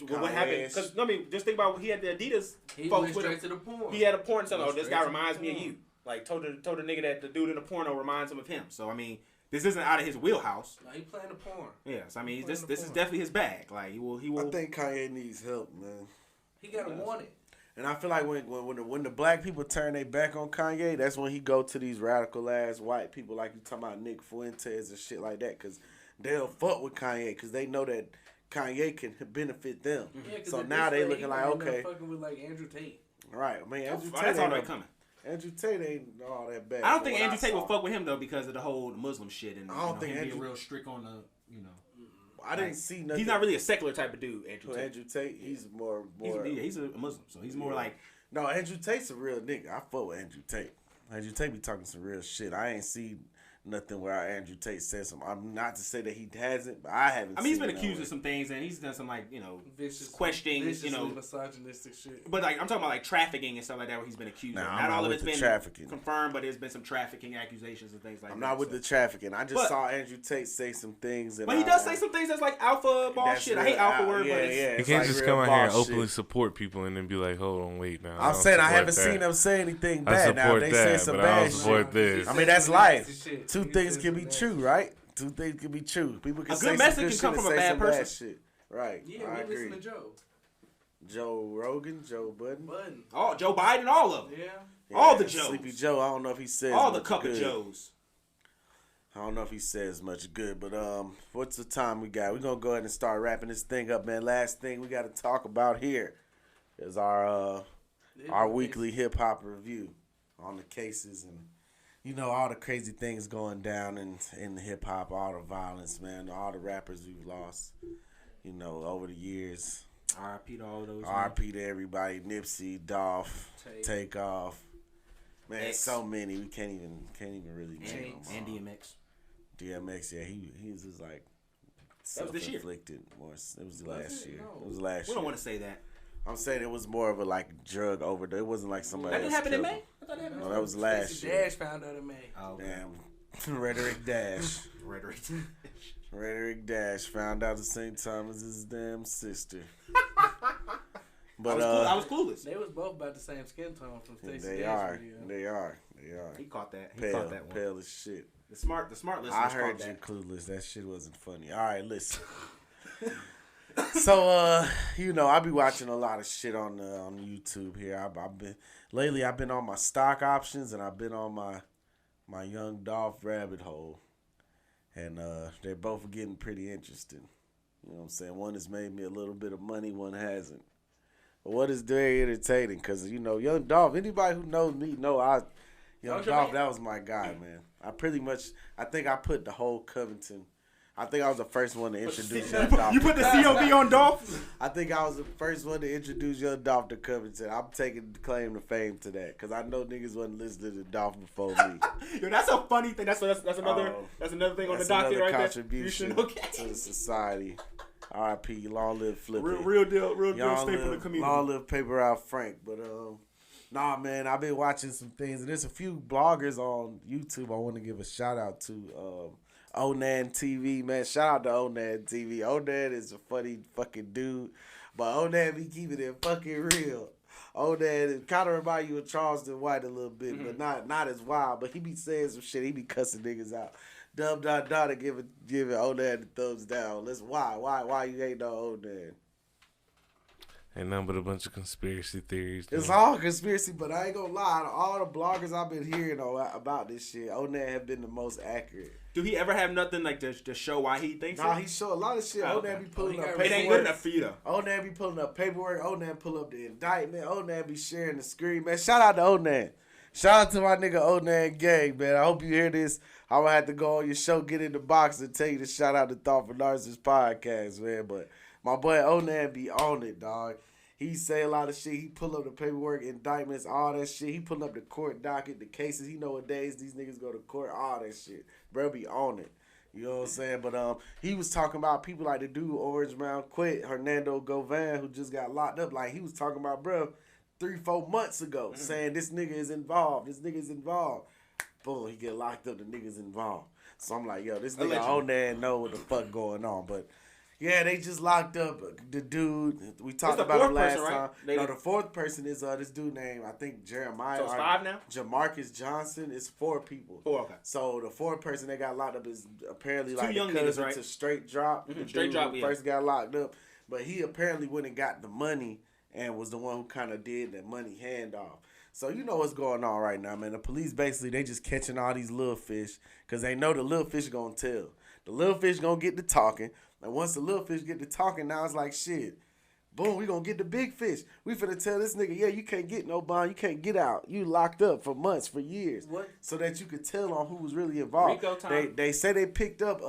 what happened. Because I mean, just think about he had the Adidas. He folks went straight to the porn. He had a porn song. Oh, this guy reminds me of you. Like told the nigga that the dude in the porno reminds him of him. So I mean. This isn't out of his wheelhouse. No, he playing the porn. Yes, I mean this is definitely his bag. Like he will. I think Kanye needs help, man. He gotta want it. And I feel like when the black people turn their back on Kanye, that's when he go to these radical ass white people like you talking about Nick Fuentes and shit like that, because they'll fuck with Kanye because they know that Kanye can benefit them. Yeah, so now they looking like okay, fucking with like Andrew Tate. Right? I mean Andrew Tate that's all right coming. Andrew Tate ain't all that bad. I don't think Andrew Tate would fuck with him though because of the whole Muslim shit and I don't think him Andrew being real strict on the I didn't see nothing. He's not really a secular type of dude. Andrew Tate, he's more. He's a Muslim, so he's more like. No, Andrew Tate's a real nigga. I fuck with Andrew Tate. Andrew Tate be talking some real shit. I ain't seen nothing where Andrew Tate said something. I'm not to say that he hasn't, but I haven't. I mean, he's been accused of some things, and he's done some like vicious questioning, misogynistic shit. But like I'm talking about like trafficking and stuff like that, where he's been accused. Nah, of. Not all of it's been trafficking confirmed, but there's been some trafficking accusations and things like that. I'm not with the trafficking. I just saw Andrew Tate say some things. But he does say some things that's like alpha ball shit. I hate alpha word, but you can't just come out here and openly support people and then be like, hold on, wait now. I'm saying I haven't seen them say anything bad. Now they say some bad shit. I mean that's life. Two things can be true, right? Two things can be true. People can say some good shit and say some bad shit. Right. Yeah, I agree. Listen to Joe. Joe Rogan, Joe Budden. Oh, Joe Biden, all of them. Yeah. All the Joes. Sleepy Joe, I don't know if he says all the much cup good. of Joes. I don't know if he says much good, but what's the time we got? We're gonna go ahead and start wrapping this thing up, man. Last thing we gotta talk about here is our weekly hip hop review on the cases and all the crazy things going down in the hip hop, all the violence, man, all the rappers we've lost, over the years. R.I.P. to all those. R.I.P. to everybody. Nipsey, Dolph, Takeoff. Man, X. so many. We can't even really name them. And DMX. DMX, yeah, he's just like that was this year. More, it was the last year. No. It was last year. We don't want to say that. I'm saying it was more of a like drug overdose. It wasn't like somebody else. That happened in killed May? him. I thought that happened. No, that was last year. Dash found out in May. Oh, okay. Damn. Rhetoric Dash. Rhetoric Dash found out at the same time as his damn sister. But I was clueless. They was both about the same skin tone from Stacey They Dash are. video. They are. He caught that. He Pale, caught that one. Pale as shit. The smart listeners. I heard you clueless. That shit wasn't funny. All right, listen. So I be watching a lot of shit on YouTube here. I've been on my stock options and I've been on my Young Dolph rabbit hole, and they're both getting pretty interesting. You know what I'm saying? One has made me a little bit of money, one hasn't. But what is very entertaining? Because Young Dolph. Anybody who knows me Young Dolph. That was my guy, man. I think I put the whole Covington. I think I was the first one to introduce Young Dolph. You put the COV on Dolph? I think I was the first one to introduce Young Dolph to Covington. I'm taking claim to fame to that because I know niggas wasn't listening to Dolph before me. Yo, that's a funny thing. That's another thing on the docket right there. Contribution to society. R.I.P. Long live Flippy. Real deal staple of the community. Long live Paper Out Frank. But nah, man, I've been watching some things, and there's a few bloggers on YouTube I want to give a shout out to. Onan TV, man. Shout out to Onan TV. Onan is a funny fucking dude, but Onan be keeping it fucking real. Onan kind of remind you of Charleston White a little bit, but not as wild. But he be saying some shit. He be cussing niggas out. Dub and giving Onan the thumbs down. Why you ain't no Onan? Ain't nothing but a bunch of conspiracy theories. It's man. all conspiracy, but I ain't gonna lie. All the bloggers I've been hearing about this shit, Onan have been the most accurate. Do he ever have nothing like to show why he thinks Nah, it? he show a lot of shit. Oh, Onan okay. be pulling up It paperwork. ain't good enough for you though. Onan be pulling up paperwork. Onan pull up the indictment. Onan be sharing the screen, man. Shout out to Onan. Shout out to my nigga Onan Gang, man. I hope you hear this. I'm gonna have to go on your show, get in the box, and tell you to shout out to Thoughtful Narcissist podcast, man. But my boy Onan be on it, dog. He say a lot of shit. He pull up the paperwork, indictments, all that shit. He pull up the court docket, the cases. He know what days these niggas go to court, all that shit. Bro be on it. You know what I'm saying? But he was talking about people like the dude Orange Mound quit, Hernando Govan, who just got locked up. Like he was talking about, bro, 3-4 months ago, saying this nigga is involved. This nigga's involved. Boom, he get locked up. The nigga's involved. So I'm like, yo, this nigga on there and know what the fuck going on. But yeah, they just locked up the dude. We talked about him last time. No, the fourth person is this dude named, I think, Jeremiah. So it's 5 now? Jamarcus Johnson. It's 4 people. 4, okay. So the fourth person that got locked up is apparently Two like young the cousin niggas, right? to Straight Drop. Mm-hmm. The Straight dude Drop, who yeah. first got locked up. But he apparently went and got the money and was the one who kind of did the money handoff. So you know what's going on right now, man. The police basically, they just catching all these little fish because they know the little fish going to tell. The little fish going to get to talking. And once the little fish get to talking, now it's like, shit, boom, we going to get the big fish. We finna tell this nigga, yeah, you can't get no bond. You can't get out. You locked up for months, for years. What? So that you could tell on who was really involved. Rico time. They say they picked up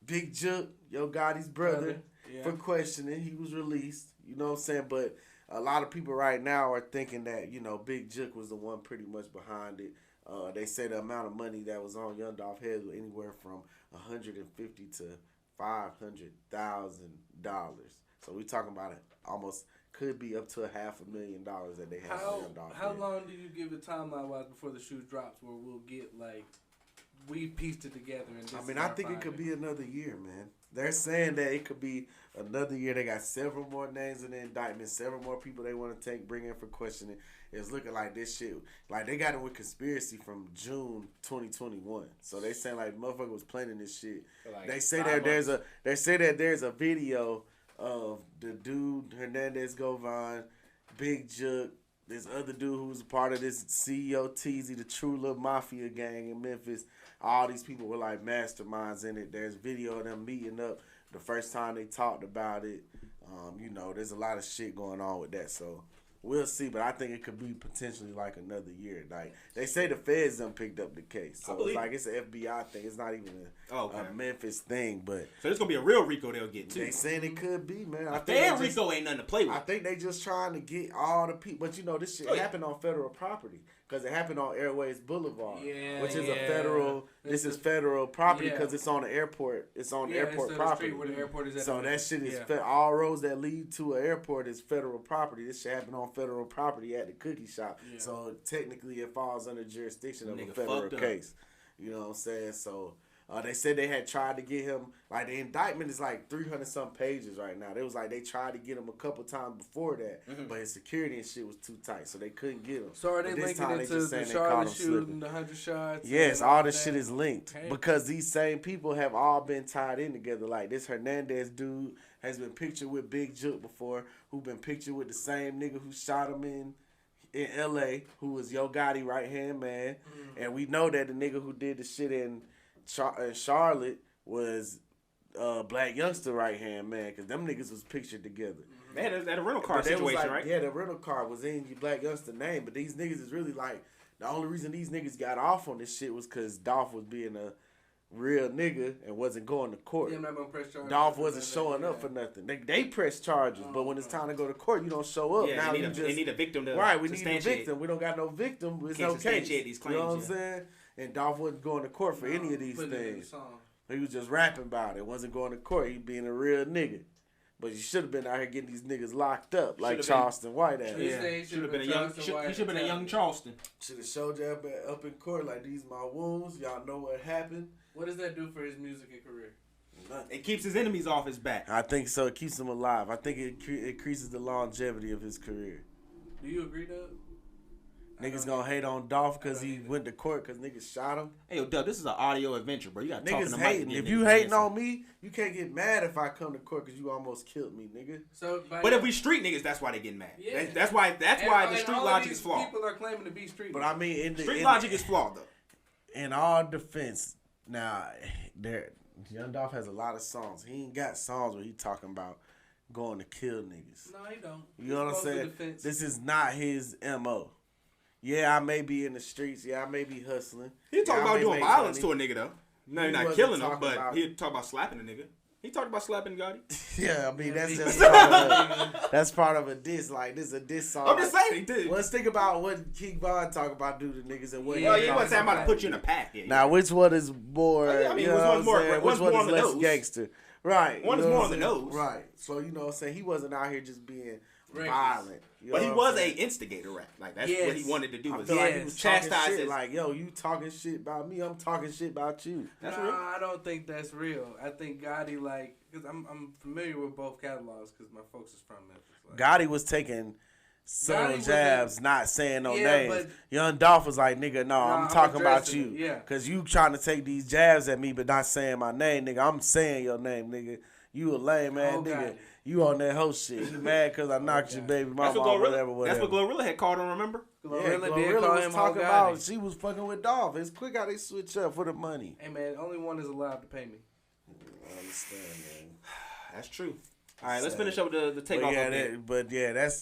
Big Jook, Yo Gotti's brother, Yeah. for questioning. He was released. You know what I'm saying? But a lot of people right now are thinking that, you know, Big Jook was the one pretty much behind it. They say the amount of money that was on Young Dolph head was anywhere from $150,000 to $500,000. So we talking about it almost could be up to $500,000 that they have on Young Dolph. How long do you give a timeline wise before the shoe drops where we'll get like we pieced it together? And I mean, I think it could be another year, man. They're saying that it could be another year. They got several more names in the indictment, several more people they want to bring in for questioning. It's looking like this shit, like they got it with conspiracy from June 2021. So they saying like motherfucker was planning this shit. Like they say that there's a video of the dude Hernandez Govan, Big Jook, this other dude who was a part of this CEO Teasy, the True Love Mafia gang in Memphis. All these people were like masterminds in it. There's video of them meeting up the first time they talked about it. You know, there's a lot of shit going on with that. So we'll see, but I think it could be potentially like another year. Like they say the feds done picked up the case. So it's like it's an FBI thing. It's not even a Memphis thing, but so it's gonna be a real Rico they'll get too. they saying it could be, man. A fair Rico ain't nothing to play with. I think they just trying to get all the people, but you know this shit happened on federal property because it happened on Airways Boulevard, which is a federal. This is federal property because it's on the airport. It's on airport property. Where the airport is at. So that shit is all roads that lead to an airport is federal property. This shit happened on federal property at the cookie shop. Yeah. So technically it falls under jurisdiction of a federal case. You know what I'm saying? So they said they had tried to get him, like the indictment is like 300 some pages right now. They was like they tried to get him a couple times before that, but his security and shit was too tight, so they couldn't get him. So are they linking it to the Charlotte shooting, the 100 shots? Yes, all this shit is linked because these same people have all been tied in together. Like this Hernandez dude has been pictured with Big Jook before, who been pictured with the same nigga who shot him in L.A., who was Yo Gotti right-hand man. And we know that the nigga who did the shit in Charlotte was Black Youngster right-hand man, because them niggas was pictured together. Man, that a rental car situation, like, right? Yeah, the rental car was in your Black Youngster name, but these niggas is really like, the only reason these niggas got off on this shit was because Dolph was being a real nigga and wasn't going to court. Yeah, I'm not gonna press charges. Dolph wasn't showing up for nothing. They press charges, but when it's time to go to court, you don't show up. Yeah, now they need a victim to we need a victim. We don't got no victim. It's no case. These claims, you know what I'm saying? And Dolph wasn't going to court for any of these things. He was just rapping about it. Wasn't going to court. He being a real nigga. But you should have been out here getting these niggas locked up like Charleston White ass. Yeah, should have been a young Charleston. Should have showed you up in court like these my wounds. Y'all know what happened. What does that do for his music and career? It keeps his enemies off his back. I think so. It keeps him alive. I think it increases the longevity of his career. Do you agree, Doug? Niggas gonna hate on Dolph because he went to court because niggas shot him. Hey, yo, Dub, this is an audio adventure, bro. You got to talk in Niggas the hating. mic. If you hating on me, you can't get mad if I come to court because you almost killed me, nigga. So, but if we street niggas, that's why they getting mad. Yeah. That's why the street logic is flawed. People are claiming to be street. But I mean, street logic is flawed though. In all defense, now Young Dolph has a lot of songs. He ain't got songs where he talking about going to kill niggas. No, he don't. You know what I'm saying? This is not his MO. Yeah, I may be in the streets. Yeah, I may be hustling. He talking about doing violence money. to a nigga though. No, he's not killing him, but he talk about slapping a nigga. He talked about slapping Gotti. Yeah, I mean that's just part of a diss. Like this is a diss song. I'm just saying he did. Well, let's think about what King Von talk about do to niggas and what. He wasn't saying about to put you in a pack. Yeah, now, which one is more? I mean, you know which one is less gangster? Right. One is more on the nose. Right. So you know what I'm saying? He wasn't out here just being violent. But he was a instigator rap. Like that's what he wanted to do. I feel like he was chastising. Like, yo, you talking shit about me, I'm talking shit about you. That's real. I don't think that's real. I think Gotti, like, because I'm familiar with both catalogs because my folks is from Memphis. Like, Gotti was taking subtle jabs, not saying no names. Young Dolph was like, nigga, no, I'm talking about you. Yeah. Because you trying to take these jabs at me, but not saying my name, nigga. I'm saying your name, nigga. You a lame man, nigga. You on that whole shit. You mad because I knocked your baby mama or whatever. That's what Glorilla had called him, remember? Glorilla was talking about she was fucking with Dolph. It's quick how they switch up for the money. Hey, man, only one is allowed to pay me. I understand, man. That's true. All right, let's finish up with the takeoff.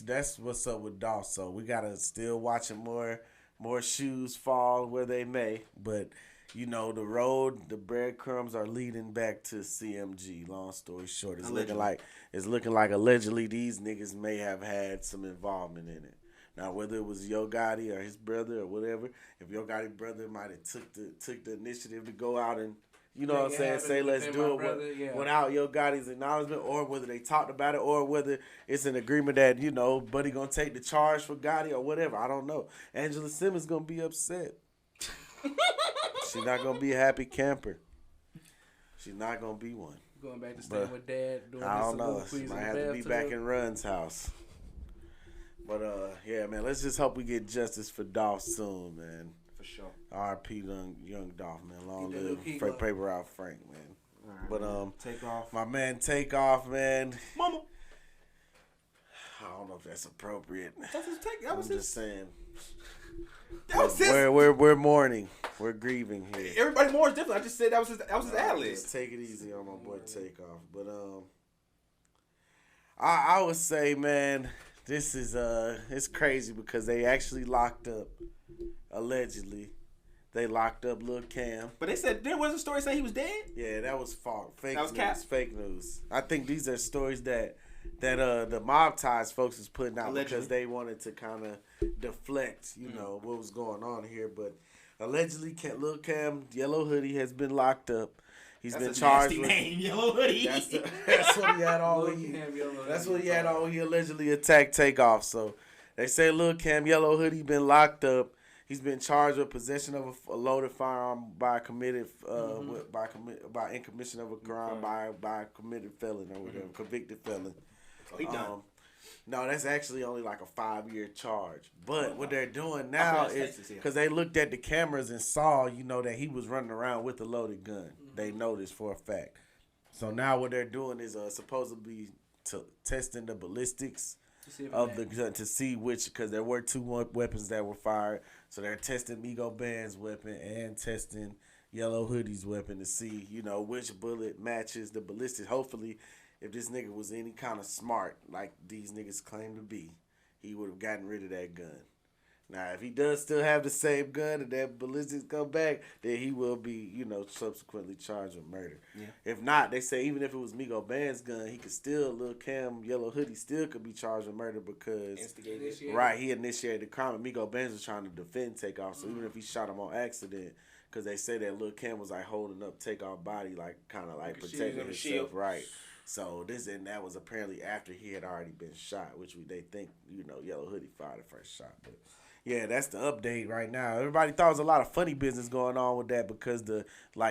That's what's up with Dolph. So we got to still watching more shoes fall where they may. But, you know, the road, the breadcrumbs are leading back to CMG. Long story short, it's looking like allegedly these niggas may have had some involvement in it. Now, whether it was Yo Gotti or his brother or whatever, if Yo Gotti brother might have took the initiative to go out and, you know what I'm saying, say let's do it without Yo Gotti's acknowledgement, or whether they talked about it, or whether it's an agreement that, you know, Buddy gonna take the charge for Gotti or whatever. I don't know. Angela Simmons gonna be upset. She's not gonna be a happy camper. She's not gonna be one. Going back to staying with Dad. Doing I don't know. She might have to be back in Run's house. But yeah, man. Let's just hope we get justice for Dolph soon, man. For sure. R.I.P. Young Dolph, man. Long live Paper Route Frank, man. Right, But take off. My man, Takeoff, man. Mama. I don't know if that's appropriate. That's his take. That was I'm just saying. That was his. We're mourning. We're grieving here. Everybody mourns different. I just said that was his ad lib. Just take it easy on my boy Takeoff. But I would say, man, this is it's crazy because they actually locked up, allegedly. They locked up Lil Cam. But they said there was a story saying he was dead. Yeah, that was false. Fake news. Cap. Fake news. I think these are stories that the Mob Ties folks is putting out allegedly, because they wanted to kind of deflect, you know, what was going on here. But allegedly, Lil Cam Yellow Hoodie has been locked up. He's been charged with name, Yellow Hoodie. That's what he had all year. That's what he had all. He allegedly attacked Takeoff. So they say Lil Cam Yellow Hoodie been locked up. He's been charged with possession of a loaded firearm by committed by in commission of a crime by a committed felon or whatever, convicted felon. Oh, he done. No, that's actually only like a 5-year charge. But what they're doing now is because they looked at the cameras and saw, you know, that he was running around with a loaded gun. Mm-hmm. They noticed for a fact. So now what they're doing is supposedly testing the ballistics of the gun to see which, because there were 2 weapons that were fired. So they're testing Migo Band's weapon and testing Yellow Hoodie's weapon to see, you know, which bullet matches the ballistics. Hopefully, if this nigga was any kind of smart, like these niggas claim to be, he would have gotten rid of that gun. Now, if he does still have the same gun and that ballistics come back, then he will be, you know, subsequently charged with murder. Yeah. If not, they say even if it was Migo Band's gun, he could still, Lil Cam Yellow Hoodie still could be charged with murder because he initiated the crime. And Migo Band's was trying to defend Takeoff, so even if he shot him on accident, because they say that Lil Cam was like holding up Takeoff body, like kind of like protecting himself, right? So that was apparently after he had already been shot, which they think, you know, Yellow Hoodie fired the first shot, but. Yeah, that's the update right now. Everybody thought there was a lot of funny business going on with that because the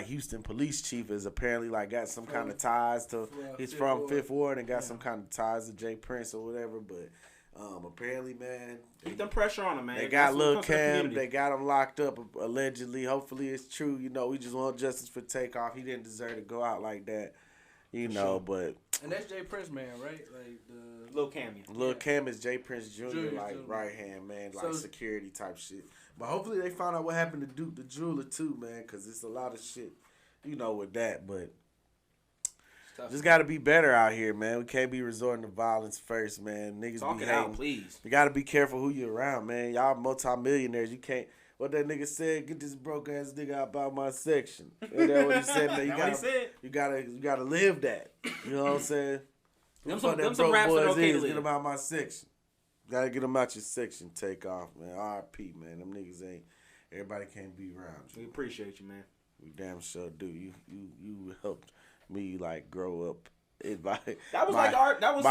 Houston police chief is apparently got some kind of ties to. He's from Fifth Ward and got some kind of ties to Jay Prince or whatever. But Apparently, man, Keep them pressure on them, man. they got That's what Lil comes to the Cam. community. They got him locked up allegedly. Hopefully, it's true. You know, we just want justice for Takeoff. He didn't deserve to go out like that. You know, but And that's Jay Prince, man, right? Like the Lil Cam. Lil Cam is Jay Prince Jr. like Jr. right hand man, like So- security type shit. But hopefully they found out what happened to Duke the Jeweler too, man, because it's a lot of shit, you know, with that. But just got to be better out here, man. We can't be resorting to violence first, man. Niggas Talk be it hating. out, please. You got to be careful who you around, man. Y'all multimillionaires. You can't. What that nigga said? Get this broke ass nigga out by my section. Ain't that what he said? Man, That's what he said. You gotta live that. You know what I'm saying? Them Fuck some raps that okay to Get live. them out my section. Gotta get them out your section. Take off, man. R.I.P. Man. Them niggas ain't. Everybody can't be around We you. appreciate you, man. We damn sure do. You helped me like grow up. That was like our. That was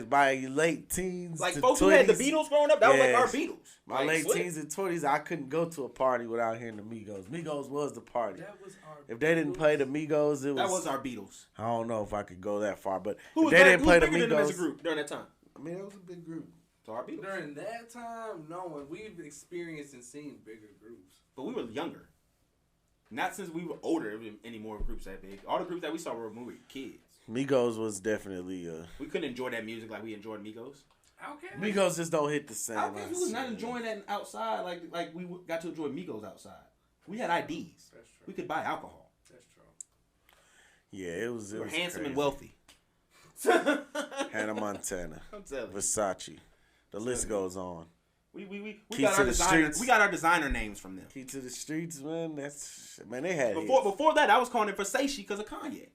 by late teens. like to folks 20s, who had the Beatles growing up. That was like our Yes. Beatles. My Like, late slick. teens and 20s, I couldn't go to a party without hearing the Migos. Migos was the party. that was our. If they didn't play the Migos, it was. That was our Beatles. I don't know if I could go that far, but Who if was they didn't play the bigger than them as a Migos, group during that time? I mean, that was a big group. So our Beatles. During that time, no one. We've experienced and seen bigger groups. But we were younger. Not since we were older, any more groups that big. All the groups that we saw were when we were kids. Migos was definitely. We couldn't enjoy that music like we enjoyed Migos. Okay. Migos just don't hit the same. Outcast was not enjoying that outside like we got to enjoy Migos outside. We had IDs. That's true. We could buy alcohol. That's true. Yeah, it was. We were was handsome and crazy. wealthy. Hannah Montana, I'm telling you. Versace. The list goes on. We Key got to our the designer. streets. We got our designer names from them. Key to the streets, man. They had Before that, I was calling it Versace because of Kanye. hits.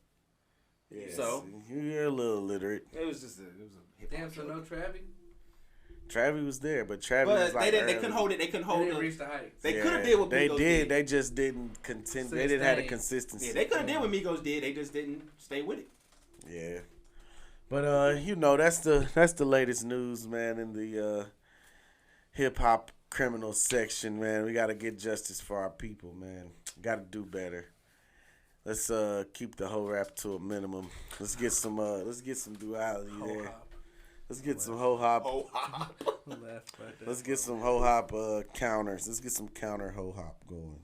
Yeah, So- you're a little illiterate. It was a hip Damn, so no Travis. Travis was there, but Travis But was like they early. couldn't hold it. They couldn't They hold didn't it. reach the heights. They could have did what They Migos did. They just didn't contend. They didn't have the Sustain. consistency. Yeah, they could have did what Migos did. They just didn't stay with it. Yeah. But you know, that's the latest news, man, in the hip hop criminal section, man. We gotta get justice for our people, man. Gotta do better. Let's keep the whole rap to a minimum. Let's get some duality Hoe there. Hop. Let's get some Hoe Hop. Oh, Left right there. Let's get some Hoe Hop counters. Let's get some counter Hoe Hop going.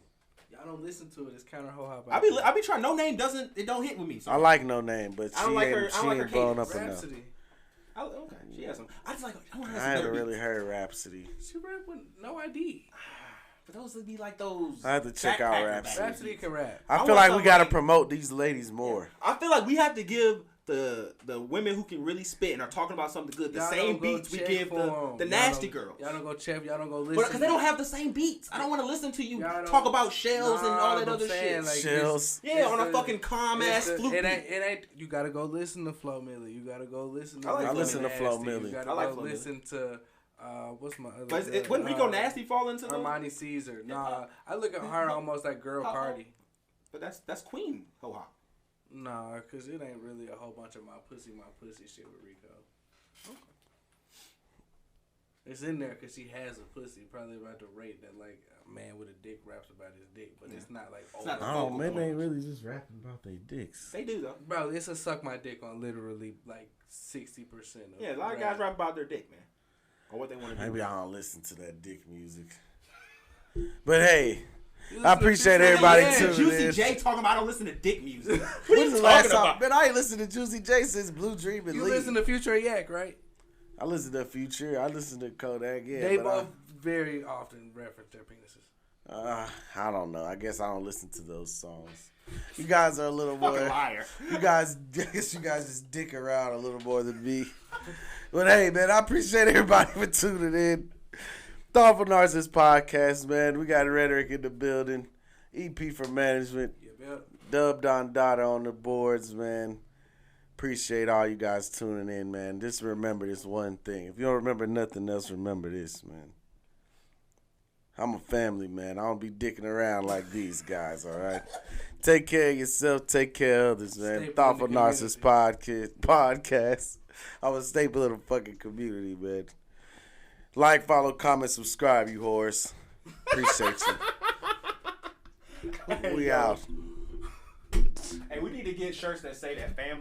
Y'all don't listen to it. It's counter Hoe Hop. I be trying. No Name don't hit with me. So I like No Name, but I she don't like her- ain't, I don't she like her ain't blown up cadence. enough. Rhapsody. okay, she has some. I just like. I want to I haven't really heard Rhapsody. She rap with no ID. But those would be like those. I have to check out backpacker Rhapsody. battles. Rhapsody can rap. I I feel want like we gotta somebody- promote these ladies more. I feel like we have to give the women who can really spit and are talking about something good the Y'all same don't go beats we check give for the 'em. Y'all nasty don't- girls. Y'all don't go check. Y'all don't go listen. But because they don't have the same beats. I don't want to listen to you Y'all don't- talk about shells and all that I'm other saying, shit. like, Shells. Yeah, on a the- fucking calm ass it's the- flute It beat. ain't. You gotta go listen to Flo Milli. You gotta go listen to. I like I Flo listen to Nasty. Flo Milli. You gotta I like go Flo Milli. listen to. What's my other? But girl? wouldn't Rico Nasty fall into those? Armani Caesar. Nah, I look at her almost like Girl Uh-oh. Cardi. But that's Queen Hoe Hop. Nah, cause it ain't really a whole bunch of my pussy shit with Rico. It's in there because she has a pussy. Probably about the rate that like a man with a dick raps about his dick, but it's not like It's not over. the Oh vocal man, they points. really just rapping about their dicks. They do though. Bro, it's a suck my dick on literally like 60%. Yeah, a lot of guys rap about their dick, man, or what they want to do. Maybe I don't listen to that dick music. But hey, You I listen to appreciate Future? everybody Yeah. tuning Juicy in. J talking about I don't listen to dick music. What are When's you the last talking time? about? Man, I ain't listened to Juicy J since Blue Dream and You Lee. listen to Future Yak, right? I listen to Future. I listen to Kodak. Yeah, They but both very often reference their penises. I don't know. I guess I don't listen to those songs. You guys are a little Fucking more. liar. I guess you guys just dick around a little more than me. But hey, man, I appreciate everybody for tuning in. Thoughtful Narcissist Podcast, man. We got Rhetoric in the building. EP for management. Yep. Dub Don Dada on the boards, man. Appreciate all you guys tuning in, man. Just remember this one thing. If you don't remember nothing else, remember this, man. I'm a family man. I don't be dicking around like these guys, all right? Take care of yourself. Take care of others, man. Staple Thoughtful in the Narcissist Podcast. I'm a staple of the fucking community, man. Like, follow, comment, subscribe, you whores. Appreciate you. We out. Hey, we need to get shirts that say that family.